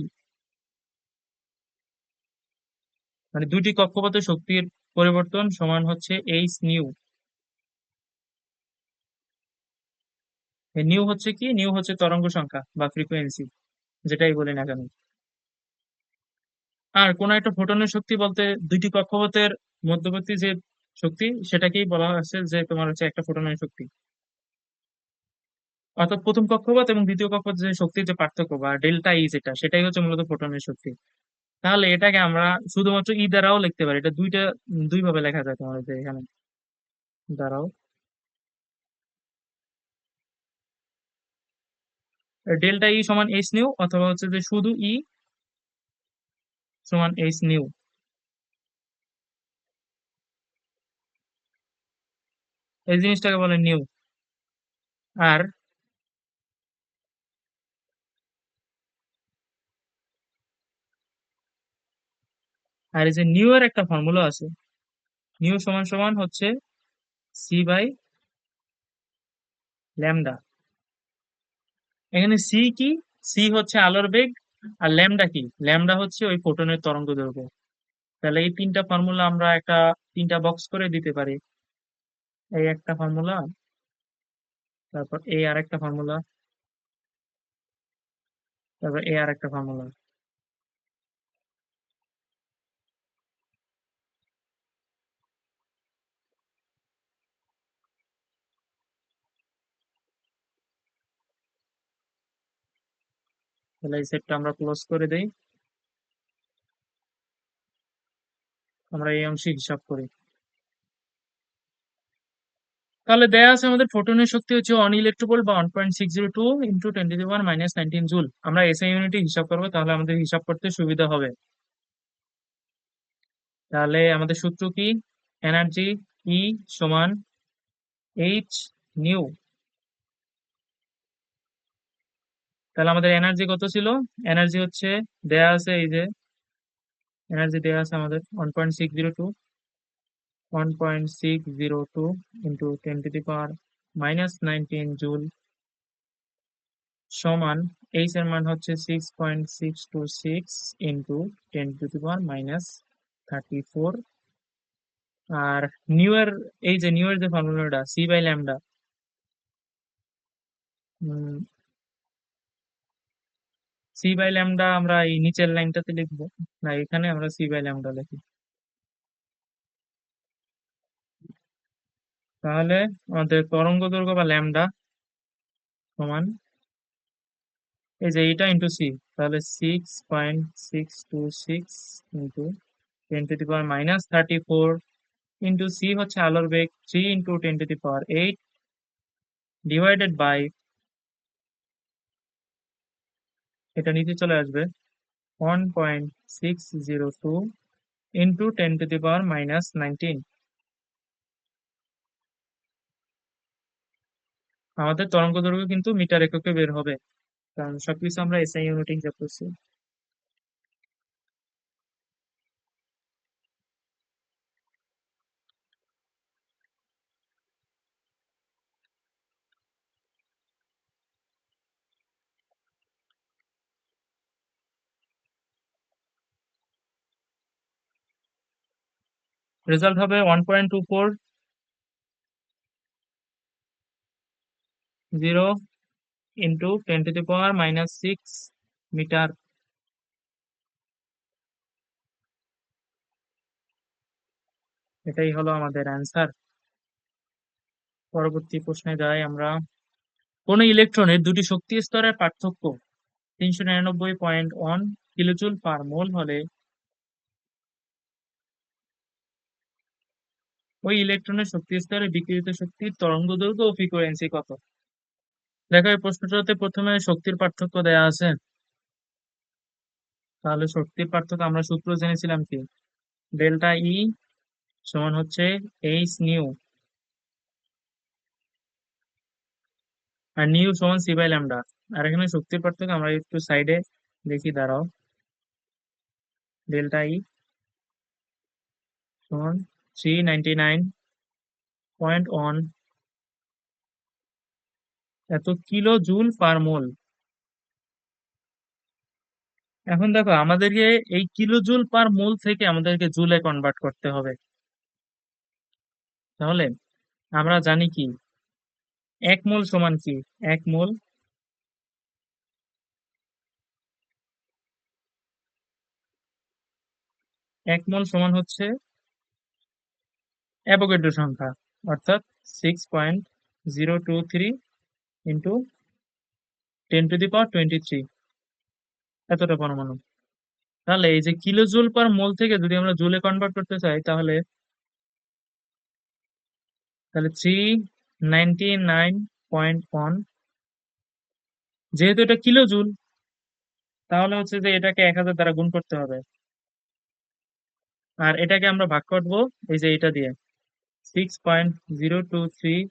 S1: মানে দুইটি কক্ষপথের শক্তির পরিবর্তন সমান হচ্ছে এইচ নিউ। নিউ হচ্ছে কি? নিউ হচ্ছে তরঙ্গ সংখ্যা বা ফ্রিকোয়েন্সি, যেটাই বলি না কেন। আর কোন একটা ফোটনের শক্তি বলতে দুইটি কক্ষপথের মধ্যবর্তী যে শক্তি, সেটাকেই বলা হচ্ছে যে তোমার হচ্ছে একটা ফোটনের শক্তি। অর্থাৎ প্রথম কক্ষপথ এবং দ্বিতীয় কক্ষপথ যে শক্তির যে পার্থক্য বা ডেল্টা ই, যেটা সেটাই হচ্ছে মূলত ফোটনের শক্তি। তাহলে এটাকে আমরা শুধুমাত্র ই দ্বারাও লিখতে পারি। এটা দুইটা, দুই ভাবে লেখা যায় তোমার, যে এখানে দ্বারাও। ডেল্টা ই সমান এইচ নিউ, অথবা হচ্ছে যে শুধু ই সমান এইচ নিউ, এই জিনিসটাকে বলে নিউ। আর আর এই যে নিউ এর একটা ফর্মুলা আছে, নিউ সমান সমান হচ্ছে সি বাই ল্যামডা। এখানে সি কি? সি হচ্ছে আলোর বেগ, আর ল্যামডা কি? ল্যামডা হচ্ছে ওই ফোটনের তরঙ্গ দৈর্ঘ্য। তাহলে এই তিনটা ফর্মুলা আমরা একটা তিনটা বক্স করে দিতে পারি। এই একটা ফর্মুলা, তারপর এই আর একটা ফর্মুলা, তারপর এই আর একটা ফর্মুলা। তাহলে এই সেটটা আমরা ক্লোজ করে দেই। আমরা এই অংশে হিসাব করি। তাহলে দেয়া আছে আমাদের ফোটনের শক্তি হচ্ছে 1 ইলেকট্রন ভোল্ট বা 1.602 × 10⁻⁹ জুল। আমরা এসআই ইউনিটে হিসাব করবো, তাহলে আমাদের হিসাব করতে সুবিধা হবে। তাহলে আমাদের সূত্র কি? এনার্জি ই সমান এইচ নিউ। তাহলে আমাদের এনার্জি কত ছিল? এনার্জি হচ্ছে দেয়া আছে, এই যে এনার্জি দেয়া আছে আমাদের 1.602 × 10⁻⁻19 জুল, সমান এইচ এর মান হচ্ছে 6.626 × 10⁻⁻34। আর নিউ এর, এই যে নিউ এর যে ফর্মুলাটা c by lambda, c by lambda আমরা এই নিচের লাইনটাতে লিখবো, না এখানে আমরা সি বাই ল্যামডা লিখি। তাহলে আমাদের তরঙ্গ দৈর্ঘ্য বা ল্যামডা সমান এই যে এইটা ইন্টু সি, তাহলে 6.626 × 10⁻⁻34 ইন্টু সি হচ্ছে আলোর বেগ 3 × 10⁸ ডিভাইডেড বাই, এটা নিচে চলে আসবে 1.602 × 10⁻⁻19। আমাদের তরঙ্গ দৈর্ঘ্য কিন্তু মিটার এককে বের হবে, কারণ সবকিছু আমরা এসআই ইউনিটে হিসাব করছি। রেজাল্ট হবে 1.240 × 10⁻⁻6 মিটার। এটাই হলো আমাদের অ্যান্সার। পরবর্তী প্রশ্নে যাই আমরা। কোন ইলেকট্রনের দুটি শক্তি স্তরের পার্থক্য 399.1 কিলোজুল পার মোল হলে ওই ইলেকট্রনের শক্তি স্তরে বিকিরিত শক্তির তরঙ্গ দৈর্ঘ্য ও ফ্রিকোয়েন্সি কত? দেখো এই প্রশ্নটাতে প্রথমে শক্তির পার্থক্য দেয়া আছে। তাহলে শক্তির পার্থক্য আমরা সূত্র জেনেছিলাম কি? ডেল্টা ই সমান হচ্ছে এইচ নিউ, আর নিউ সমান সি বাই ল্যামডা। আর এখানে শক্তির পার্থক্য আমরা একটু সাইডে দেখি, দাঁড়াও। ডেল্টা ই সমান 399.1 এত কিলো জুল পার মোল। এখন দেখো আমাদেরকে এই কিলো জুল পার মোল থেকে আমাদেরকে জুলে কনভার্ট করতে হবে। তাহলে আমরা জানি কি এক মোল সমান কি? এক মোল, এক মোল সমান হচ্ছে অ্যাভোগাড্রো সংখ্যা, অর্থাৎ 6.023 ইন্টু 10⁻23 এতটা পরমাণু। তাহলে এই যে কিলো জুল পার মোল থেকে যদি আমরা জুলে কনভার্ট করতে চাই, তাহলে তাহলে 399.1, যেহেতু এটা কিলো জুল, তাহলে হচ্ছে যে এটাকে 1000 দ্বারা গুণ করতে হবে, আর এটাকে আমরা ভাগ করবো এই যে এটা দিয়ে 6.023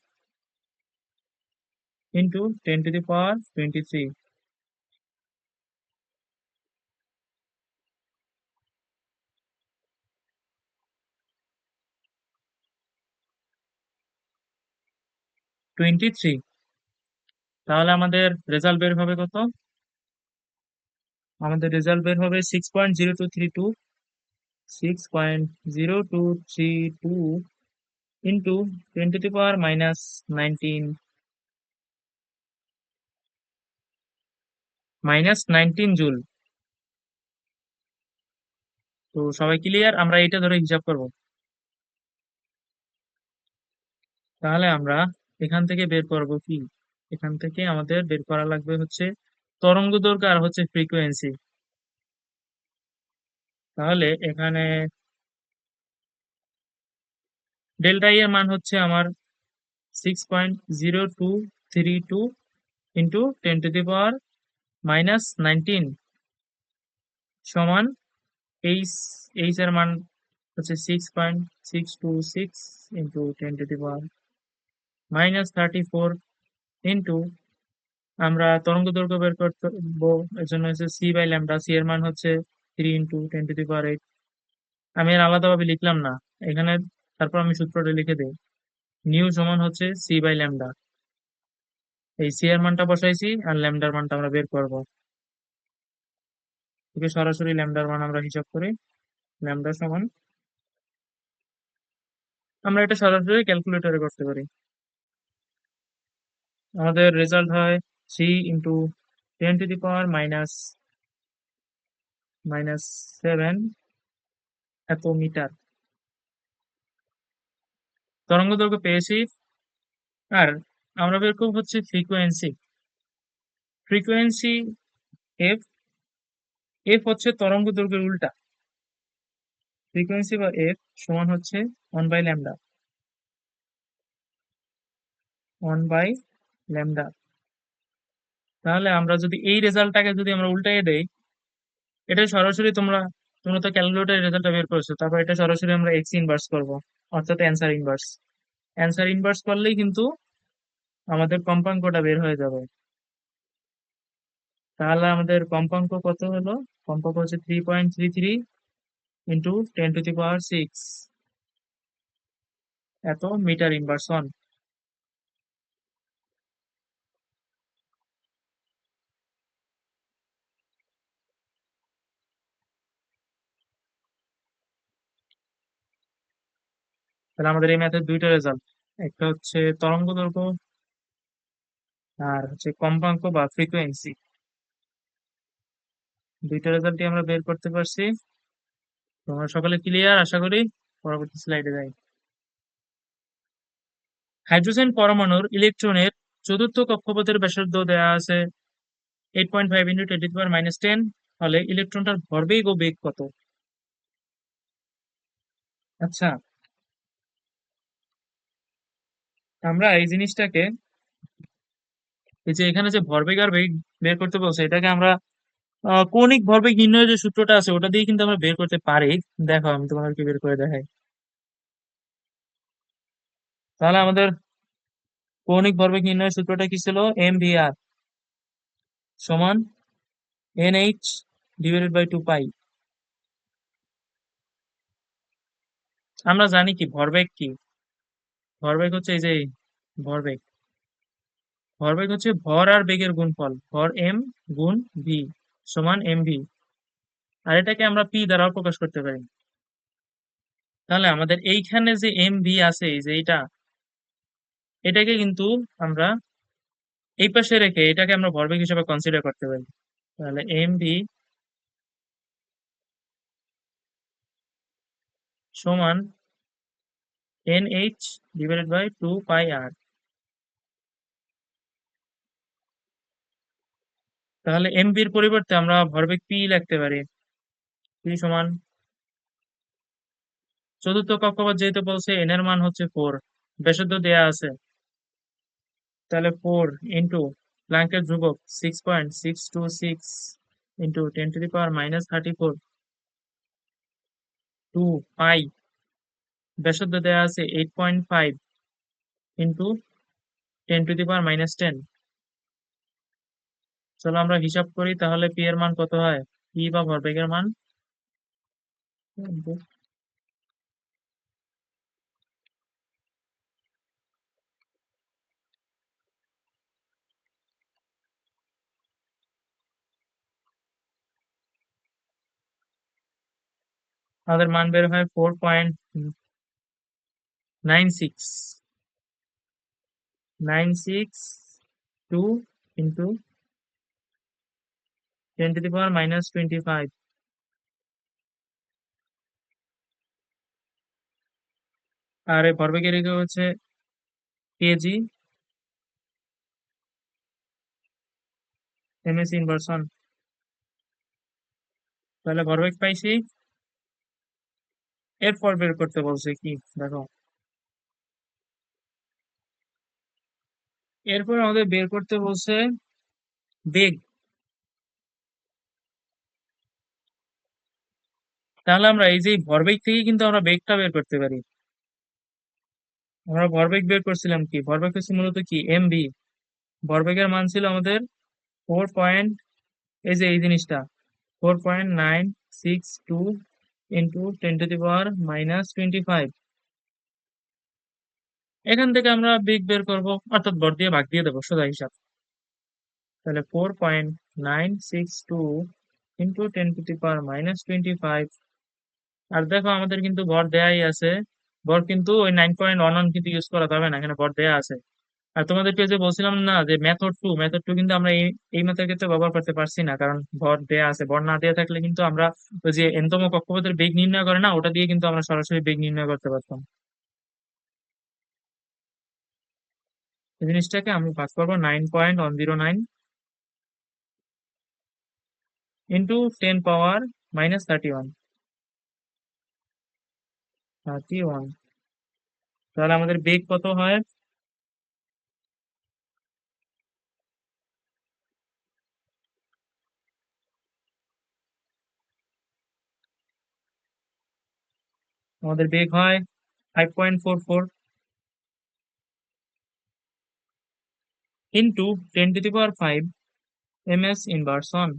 S1: ইন্টু 10⁻23। 23। তাহলে আমাদের রেজাল্ট বের হবে কত? আমাদের রেজাল্ট বের হবে 6.0232, 6.0232 into 10 to the power -19, -19 joule. তো সবাই ক্লিয়ার? আমরা এটা ধরে হিসাব করব। তাহলে আমরা এখান থেকে বের করব কি? এখান থেকে আমাদের বের করা লাগবে হচ্ছে তরঙ্গ দৈর্ঘ্য আর হচ্ছে ফ্রিকোয়েন্সি। তাহলে এখানে ডেল্টা ই এর মান হচ্ছে আমার 6.0232 ইন্টু 10 to the power -19 সমান এইচ। এইচ এর মান হচ্ছে 6.626 into 10 to the power -34 into আমরা তরঙ্গ দৈর্ঘ্য বের করবো, এর জন্য হচ্ছে সি বাই ল্যামডা। সি এর মান হচ্ছে 3 ইন্টু 10 to the power 8। আমি আর আলাদাভাবে লিখলাম না এখানে, তারপর আমি সূত্রটা লিখে দিই। নিউ সমান হচ্ছে সি বাই ল্যামডা। এই সি এর মানটা বসাইছি আর ল্যামডার মানটা আমরা বের করব। থেকে সরাসরি ল্যামডার মান আমরা হিসাব করি। ল্যামডা সমান, আমরা এটা সরাসরি ক্যালকুলেটরে করতে পারি। আমাদের রেজাল্ট হয় 3 × 10 to the power -7 এত মিটার তরঙ্গ দৈর্ঘ্য পেয়েছি। আর আমরা বের করব হচ্ছে ফ্রিকোয়েন্সি। Frequency F. এফ হচ্ছে তরঙ্গ দৈর্ঘ্যের উল্টা। ফ্রিকোয়েন্সি বা এফ সমান হচ্ছে 1/λ। 1/λ। তাহলে আমরা যদি এই রেজাল্টটাকে যদি আমরা উল্টাইয়ে দেই, এটা সরাসরি তোমরা তোমরা তো ক্যালকুলেটর রেজাল্টটা বের করেছো, তারপর এটা সরাসরি আমরা এক্স ইনভার্স করব, অর্থাৎ অ্যান্সার ইনভার্স। অ্যান্সার ইনভার্স করলেই কিন্তু আমাদের কম্পাঙ্কটা বের হয়ে যাবে। তাহলে আমাদের কম্পাঙ্ক কত হলো? কম্পাঙ্ক হচ্ছে 3.33 ইন্টু 10 to the power 6 এত মিটার ইনভার্স ওয়ান। তাহলে আমাদের এই ম্যাথের দুইটা রেজাল্ট, একটা হচ্ছে তরঙ্গ দৈর্ঘ্য আর হচ্ছে কম্পাঙ্ক বা ফ্রিকোয়েন্সি। দুইটা রেজাল্টই আমরা বের করতে পারছি। তোমরা সকলে ক্লিয়ার আশা করি। পরবর্তী স্লাইডে যাই। হাইড্রোজেন পরমাণুর ইলেকট্রনের চতুর্থ কক্ষপথের ব্যাসার্ধ দেওয়া আছে 8.5 ইন্টু 10 to the power -10 হলে ইলেকট্রনটার ভরবেগ ও বেগ কত? আচ্ছা, আমরা এই জিনিসটাকে, এই যে এখানে যে ভরবেগ আর বেগ বের করতে বলছে, এটাকে আমরা কৌণিক ভরবেগ নির্ণয়ের যে সূত্রটা আছে ওটা দিয়ে কিন্তু আমরা বের করতে পারি। দেখো আমি তোমাদেরকে বের করে দেখাই। তাহলে আমাদের কৌণিক ভরবেগ নির্ণয়ের সূত্রটা কি ছিল? এম ভি আর সমান এন এইচ ডিভাইডেড বাই 2 পাই। আমরা জানি কি ভরবেগ কি? ভরবেগ হচ্ছে এই যে ভরবেগ। ভরবেগ হচ্ছে ভর আর বেগের গুণফল, ভর এম গুণ ভি সমান এম ভি। আর এটাকে আমরা পি দ্বারাও প্রকাশ করতে পারি। তাহলে আমাদের এইখানে যে এম ভি আছে, এই যে এইটা, এটাকে কিন্তু আমরা এই পাশে রেখে এটাকে আমরা ভরবেগ হিসেবে কনসিডার করতে পারি। তাহলে এম ভি সমান এন এইচ ডিভাইডেড বাই 2 পাই আর। তাহলে এম ভির পরিবর্তে আমরা ভরবেগ পি লিখতে পারি। পি সমান, চতুর্থ কক্ষপথ যেহেতু বলছে এন এর মান হচ্ছে 4, ব্যাসার্ধ দেয়া আছে, তাহলে 4 ইন্টু প্ল্যাঙ্কের ধ্রুবক 6.626 ইন্টু 10 to the power -34 2 পাই, ব্যাসার্ধ দেয়া আছে 8.5 ইন্টু 10 to the power -10। চলো আমরা হিসাব করি তাহলে পি এর মান কত হয়। পি বা ভরবেগের মান আমাদের মান বের হয় 4.96 962 ইন্টু 10⁻⁻25। আর এই ভরবেগের একক হচ্ছে কেজি এমএস ইনভার্সন। তাহলে ভরবেগ পাইছি। এরপর বের করতে বলছে কি দেখো, এরপর আমাদের বের করতে বলছে বেগ। তাহলে আমরা এই যে ভরবেগ থেকে কিন্তু আমরা বেগটা বের করতে পারি। আমরা ভরবেগ বের করছিলাম কি, ভরবেগ হচ্ছে মূলত কি এমভি। ভরবেগের মান ছিল আমাদের 4 এই যে এই জিনিসটা 4.962 ইন্টু 10⁻⁻25। এখান থেকে আমরা বেগ বের করব, অর্থাৎ ভর দিয়ে ভাগ দিয়ে দেবো, সোজা হিসাব। তাহলে 4.962 ইন্টু 10⁻⁻25। আর দেখো আমাদের কিন্তু ভর দেয়াই আছে। ভর কিন্তু ওই 9.11 কিন্তু ইউজ করা যাবে না, এখানে ভর দেয়া আছে। আর তোমাদেরকে যে বলছিলাম না যে মেথড টু কিন্তু আমরা এই মেথডের ক্ষেত্রে ব্যবহার করতে পারছি না, কারণ ভর দেয়া আছে। ভর না দেয়া থাকলে কিন্তু আমরা ওই যে এনতম কক্ষপথের বেগ নির্ণয় করে না, ওটা দিয়ে কিন্তু আমরা সরাসরি বেগ নির্ণয় করতে পারতাম। এই জিনিসটাকে আমি ভাগ করবো 9.109 ইন্টু 10⁻⁻31। 31। তাহলে আমাদের বেগ কত হয়? আমাদের বেগ হয় 5.44 ইন্টু 10⁵ এমএস ইনভার্সন।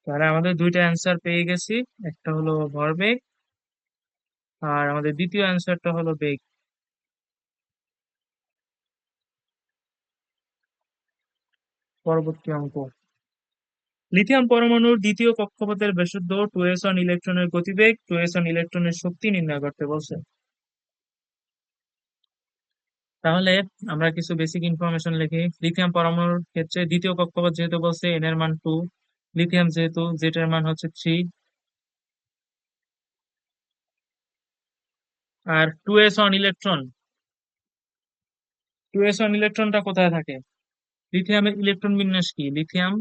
S1: তাহলে আমাদের দুইটা অ্যান্সার পেয়ে গেছি। একটা হলো ভরবেগ, আর আমাদের দ্বিতীয় অ্যান্সারটা হলো বেগ। পরবর্তী অঙ্ক, লিথিয়াম পরমাণুর দ্বিতীয় কক্ষপথের ব্যাসার্ধ 2s1 ইলেকট্রনের গতিবেগ 2s1 ইলেকট্রনের শক্তি নির্ণয় করতে বলছে। তাহলে আমরা কিছু বেসিক ইনফরমেশন লিখি। লিথিয়াম পরমাণুর ক্ষেত্রে দ্বিতীয় কক্ষপথ যেহেতু বলছে, এন এর মান 2, লিথিয়াম যেহেতু জেড এর মান হচ্ছে 3, আর 2s1 ইলেকট্রনটা কোথায় থাকে? লিথিয়ামের ইলেকট্রন বিন্যাস কি? লিথিয়াম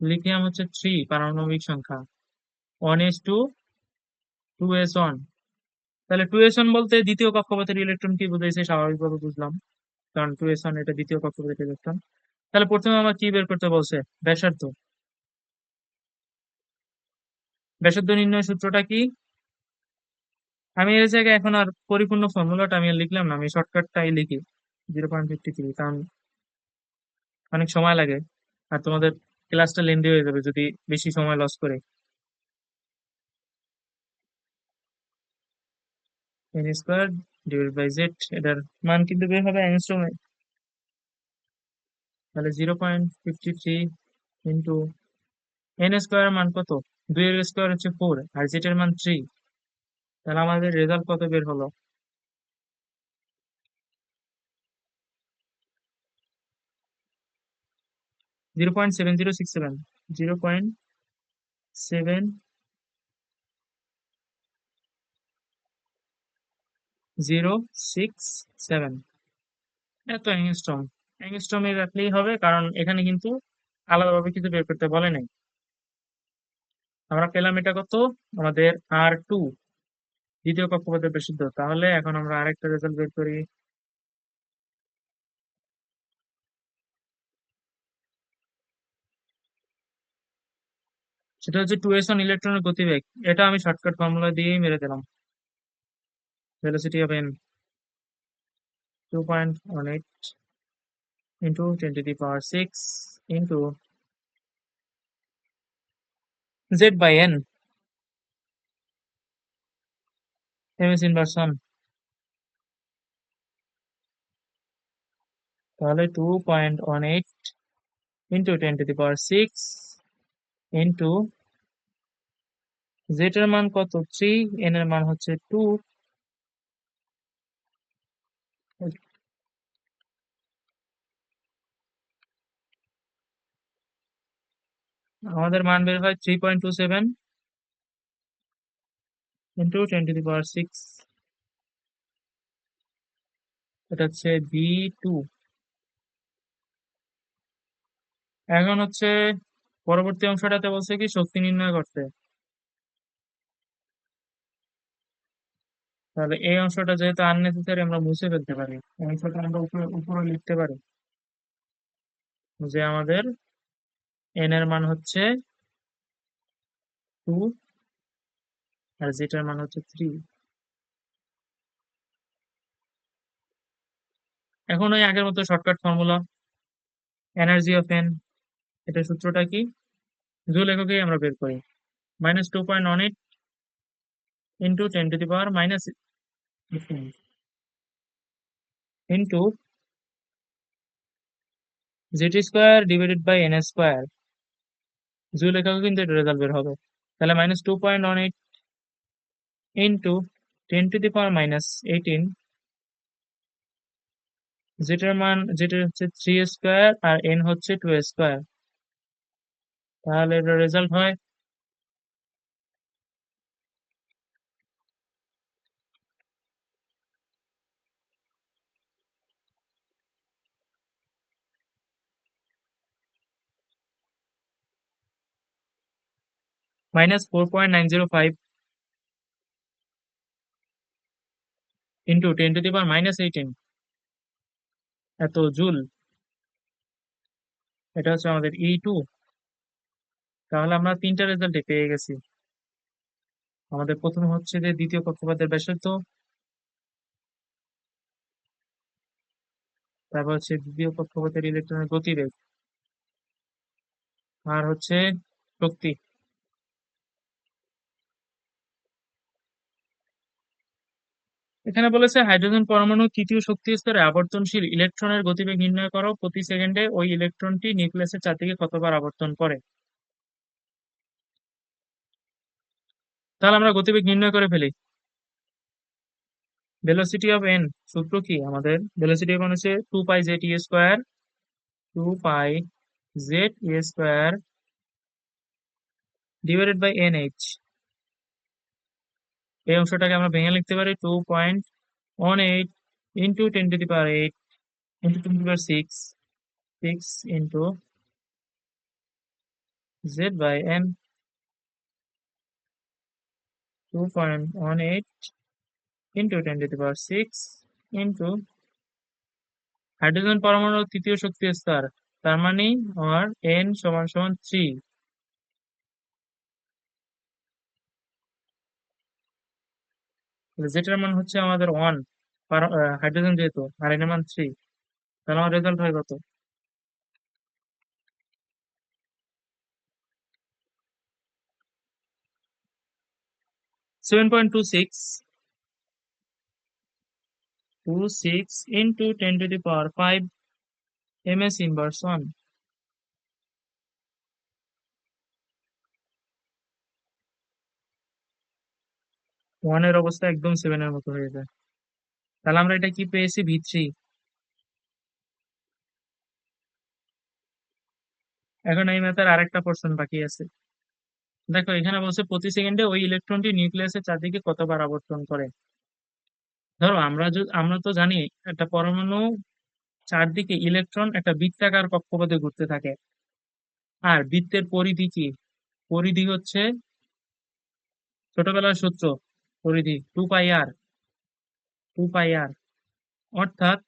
S1: লিথিয়াম হচ্ছে 3 পারমাণবিক সংখ্যা, 1:2s1। তাহলে 2s1 বলতে দ্বিতীয় কক্ষপথের ইলেকট্রন কি বুঝাইছে, স্বাভাবিকভাবে বুঝলাম, কারণ 2s1 এটা দ্বিতীয় কক্ষপথের ইলেকট্রন। তাহলে প্রথমে আমার কি বের করতে বলছে? ব্যাসার্ধ। ব্যাসার্ধ নির্ণয় সূত্রটা কি? আমি এই জায়গায় এখন আর পরিপূর্ণ ফর্মুলাটা আমি আর লিখলাম না, আমি শর্টকাটটাই লিখি 0.53, কারণ অনেক সময় লাগে আর তোমাদের ক্লাসটা লেন্দি হয়ে যাবে যদি বেশি সময় লস করে। N square divide by z, এটার মান কিন্তু বের হবে অ্যাংস্ট্রমে। তাহলে 0.53 ইন্টু এন স্কোয়ার মান কত? 2 এর স্কোয়ার হচ্ছে 4, আর জেড এর মান 3। তাহলে আমাদের রেজাল্ট কত বের হলো? 0.7067। 0.7067। এত অ্যাংস্ট্রম। অ্যাংস্ট্রমে রাখলেই হবে, কারণ এখানে কিন্তু আলাদাভাবে কিছু বের করতে বলে নাই। আমরা পেলাম এটা কত? আমাদের R2, দ্বিতীয় কক্ষপথের ব্যাসার্ধ। তাহলে এখন আমরা আরেকটা রেজাল্ট বের করি। সেটা হচ্ছে 2s1 ইলেকট্রনের গতিবেগ। এটা আমি শর্টকাট ফর্মুলা দিয়েই মেরে দিলাম। Velocity of n 2.18 into 10⁶ into z by n, ms inversion. তাহলে 2.18 ইন্টু 10⁶, ইন্টু z এর মান কত 3, n এর মান হচ্ছে 2। আমাদের মান বের হয় 3.27 ইন্টু 10⁶, এটা হচ্ছে v2। এখন হচ্ছে পরবর্তী অংশটাতে বলছে কি শক্তি নির্ণয় করতে। তাহলে এই অংশটা যেহেতু আননেসেসারি আমরা মুছে ফেলতে পারি, এই অংশটা আমরা উপরে উপরে লিখতে পারি যে আমাদের n এর মান হচ্ছে 2 আর z এর মান হচ্ছে 3। এখন ওই আগের মতো shortcut formula, energy of n, এটা সূত্রটা কি, জুল এককেই আমরা বের করি। -2.18 into 10⁻⁻15 into z² divided by n square, joule এককে কিন্তু এটা রেজাল্ট বের হবে। তাহলে -2.18 ইন্টু 10⁻⁻18, যেটার মান যেটা হচ্ছে 3² আর n হচ্ছে 2²। তাহলে এটার রেজাল্ট হয় -4.905 ইন্টু 10⁻⁻18 এত জুল। এটা হচ্ছে আমাদের E2। তাহলে আমরা তিনটা রেজাল্টে পেয়ে গেছি। আমাদের প্রথম হচ্ছে যে দ্বিতীয় কক্ষপথের ব্যাসার্ধ, তারপর হচ্ছে দ্বিতীয় কক্ষপথের ইলেকট্রনের গতিবেগ, আর হচ্ছে শক্তি। এখানে বলেছে হাইড্রোজেন পরমাণু তৃতীয় শক্তি স্তরে আবর্তনশীল ইলেকট্রনের গতিবেগ নির্ণয় করো, প্রতি সেকেন্ডে ওই ইলেকট্রনটি নিউক্লিয়াসের চারদিকে কতবার আবর্তন করে। তাহলে আমরা গতিবেগ নির্ণয় করে ফেলি। ভেলোসিটি অফ এন, সূত্র কি আমাদের, ভেলোসিটি অফ এন হচ্ছে 2π/z² 2π/z² divided by nh। এই অংশটাকে আমরা ভেঙে লিখতে পারি 2.18 into 10⁸ into 10⁶, 6 into z/n, 2.18 into 10⁶ into hydrogen পরমাণুর তৃতীয় শক্তি স্তর, তার মানে আমার n সমান সমান 3, যেটার মান হচ্ছে আমাদের 1, হাইড্রোজেন যেহেতু, আর n এর মান 3। তাহলে আমার রেজাল্ট হয় কত, 7.26 ইন্টু 10⁵ ms ইনভার্স 1। 1 এর অবস্থা একদম 7 এর মতো হয়ে যায়। তাহলে আমরা এটা কি পেয়েছি, v3। এখন এই ম্যাথের আরেকটা পোর্শন বাকি আছে। দেখো এখানে বলছে প্রতি সেকেন্ডে ওই ইলেকট্রনটি নিউক্লিয়াসের চারদিকে কতবার আবর্তন করে। ধরো আমরা তো জানি একটা পরমাণু চারদিকে ইলেকট্রন একটা বৃত্তাকার কক্ষপথে ঘুরতে থাকে। আর বৃত্তের পরিধি কি, পরিধি হচ্ছে ছোটবেলার সূত্র, পরিধি 2πr, 2πr। অর্থাৎ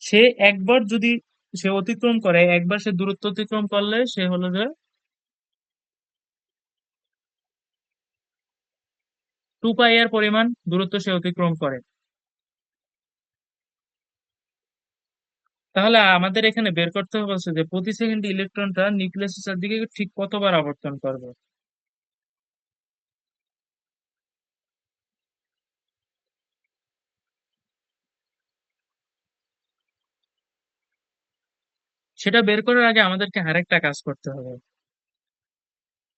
S1: সে একবার যদি সে অতিক্রম করে, একবার সে দূরত্ব অতিক্রম করলে সে হলো যে 2πr পরিমাণ দূরত্ব সে অতিক্রম করে। তাহলে আমাদের এখানে বের করতে হবে হচ্ছে যে প্রতি সেকেন্ডে ইলেকট্রনটা নিউক্লিয়াসের দিকে ঠিক কতবার আবর্তন করবে। সেটা বের করার আগে আমাদেরকে আরেকটা কাজ করতে হবে।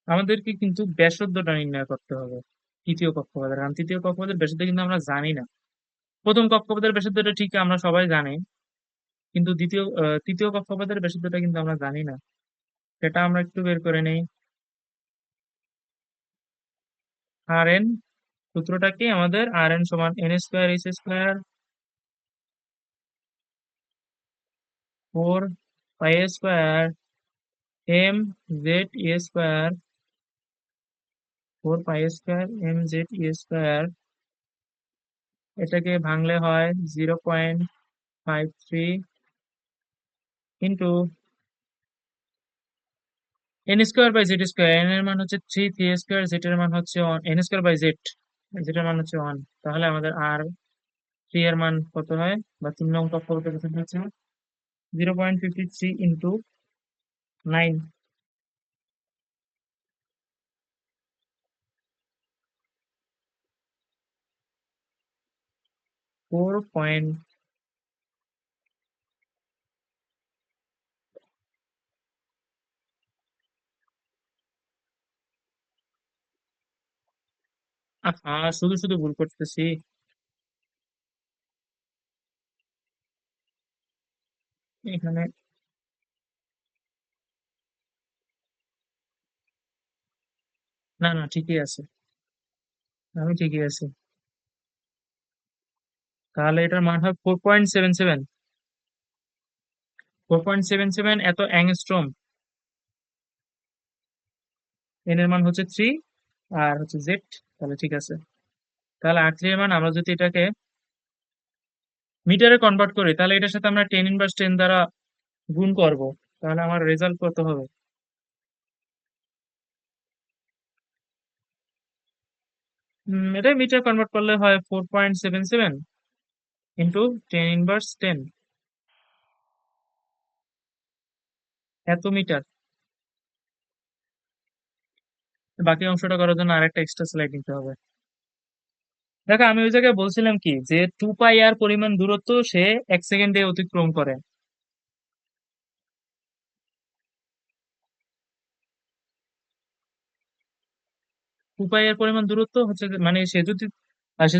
S1: আমাদেরকে কিন্তু ব্যাসার্ধটা নির্ণয় করতে হবে তৃতীয় কক্ষপথের, কারণ তৃতীয় কক্ষপথের ব্যাসার্ধ কিন্তু আমরা জানি না। প্রথম কক্ষপথের ব্যাসার্ধটা ঠিক আমরা সবাই জানি, কিন্তু তৃতীয় কক্ষপথের ব্যাসার্ধটা কিন্তু আমরা জানি না। সেটা আমরা একটু বের করে নেই। আর এন, সূত্রটা কি আমাদের? আর এন সমান N square H square 4 pi square M Z E square, 4 pi square M Z E square. এটাকে ভাঙলে হয় 0.53 into N square by Z square. N এর মান হচ্ছে 3, থ্রি স্কোয়ার, জেড এর মান হচ্ছে 1, n square by z, z এর মান হচ্ছে 1। তাহলে আমাদের আর 3 এর মান কত হয়, বা 3 নং কক্ষপথের ক্ষেত্রে হচ্ছে 0.53 ইন্টু 9, 4 পয়েন্ট। আহা, শুধু শুধু ভুল করতেছি এখানে। না না, ঠিকই আছে, আমি ঠিকই আছি। তাহলে এটার মান হয় 4.77। 4.77 এত অ্যাংস্ট্রম। এন এর মান হচ্ছে 3, আর হচ্ছে জেড। তাহলে ঠিক আছে। তাহলে আর 3 এর মান আমরা যদি এটাকে মিটারে কনভার্ট করি, তাহলে এটার সাথে আমরা 10 ইনভার্স 10 দ্বারা গুণ করব। তাহলে আমার রেজাল্ট কত হবে? এটা মিটার কনভার্ট করলে হয় 4.77 ইন্টু 10 ইনভার্স 10, এত মিটার। বাকি অংশটা করার জন্য আরেকটা এক্সট্রা স্লাইড নিতে হবে। দেখো, আমি ওই জায়গায় বলছিলাম কি, যে 2 পাই আর পরিমাণ দূরত্ব সে 1 সেকেন্ডে অতিক্রম করে। 2 পাই আর পরিমাণ দূরত্ব হচ্ছে মানে সে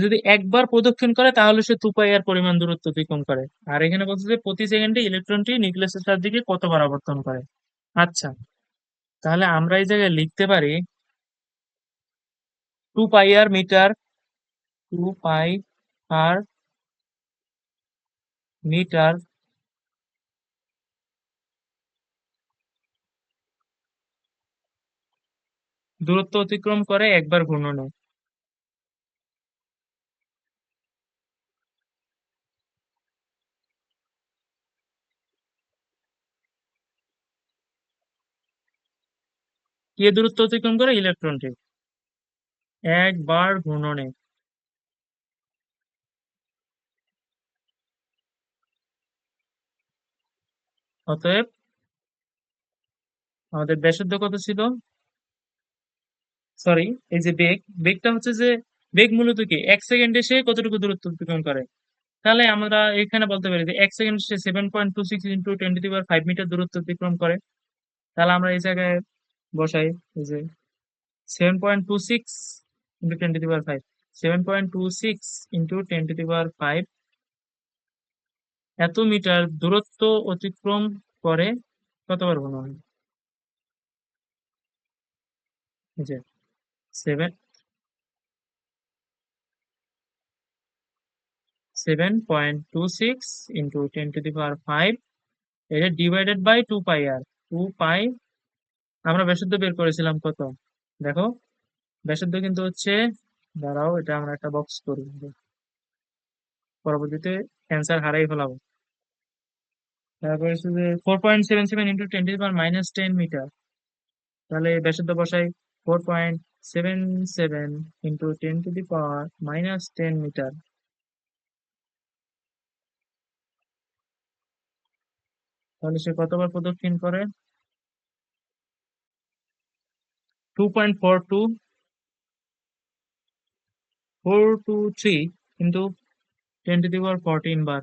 S1: যদি একবার প্রদক্ষিণ করে তাহলে সে 2 পাই আর পরিমাণ দূরত্ব অতিক্রম করে। আর এখানে বলছে যে প্রতি সেকেন্ডে ইলেকট্রনটি নিউক্লিয়াসের চারদিকে কতবার আবর্তন করে। আচ্ছা, তাহলে আমরা এই জায়গায় লিখতে পারি 2 পাই আর মিটার, 2 পাই আর মিটার দূরত্ব অতিক্রম করে একবার ঘূর্ণনে। কে দূরত্ব অতিক্রম করে? ইলেকট্রনটি একবার ঘূর্ণনে। অতএব আমাদের ব্যাসার্ধ কত ছিল? সরি, এই যে বেগটা হচ্ছে যে বেগ মূলত কি, 1 সেকেন্ডে সে কতটুকু দূরত্ব অতিক্রম করে। তাহলে আমরা এখানে বলতে পারি যে 1 সেকেন্ডে সে 7.26 ইন্টু 10⁵ দূরত্ব অতিক্রম করে। তাহলে আমরা এই জায়গায় বসাই, এই যে 7.26 ইন্টু 10⁵, 7.26 ইন্টু 10⁵ এত মিটার দূরত্ব অতিক্রম করে কতবার ঘূর্ণন? এই যে সেভেন 7.26 ইন্টু 10⁵, এটা ডিভাইডেড বাই 2 পাই আর। 2 পাই, আমরা ব্যাসার্ধ বের করেছিলাম কত? দেখো, ব্যাসার্ধ কিন্তু হচ্ছে, দাঁড়াও এটা আমরা একটা বক্স করি, পরবর্তীতে অ্যান্সার হারাই ফেলাবো। তারপরে হচ্ছে যে 4.77 ইন্টু 10⁻⁻10 মিটার। তাহলে ব্যাসার্ধ বসাই 4.77 ইন্টু 10⁻⁻10 মিটার। তাহলে সে কতবার প্রদক্ষিণ করে? 2.42423 কিন্তু 10⁻14 বার।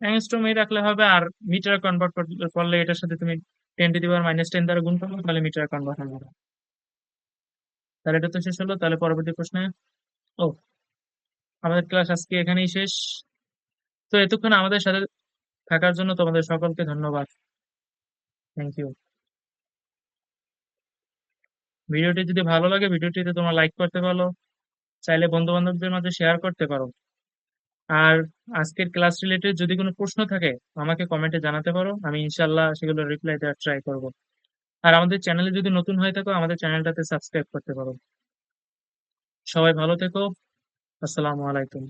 S1: অ্যাংস্ট্রোম এই রাখলে হবে, আর মিটার কনভার্ট করলে এটার সাথে তুমি 10⁻⁻10 দ্বারা গুণ করবে, তাহলে মিটার কনভার্ট হবে। তাহলে এটা তো শেষ হলো, তাহলে পরবর্তী প্রশ্নে। ও, আমাদের ক্লাস আজকে এখানেই শেষ। তো এতক্ষণ আমাদের সাথে থাকার জন্য তোমাদের সকলকে ধন্যবাদ। Thank you. ভিডিওটি যদি ভালো লাগে ভিডিওটিতে তোমরা লাইক করতে পারো, চাইলে বন্ধু বান্ধবদের মাঝে শেয়ার করতে পারো। আর আজকের ক্লাস রিলেটেড যদি কোনো প্রশ্ন থাকে আমাকে কমেন্টে জানাতে পারো, আমি ইনশাল্লাহ সেগুলো রিপ্লাই দেওয়ার ট্রাই করব। আর আমাদের চ্যানেলে যদি নতুন হয়ে থাকো আমাদের চ্যানেলটাতে সাবস্ক্রাইব করতে পারো। সবাই ভালো থেকো। আসসালামু আলাইকুম।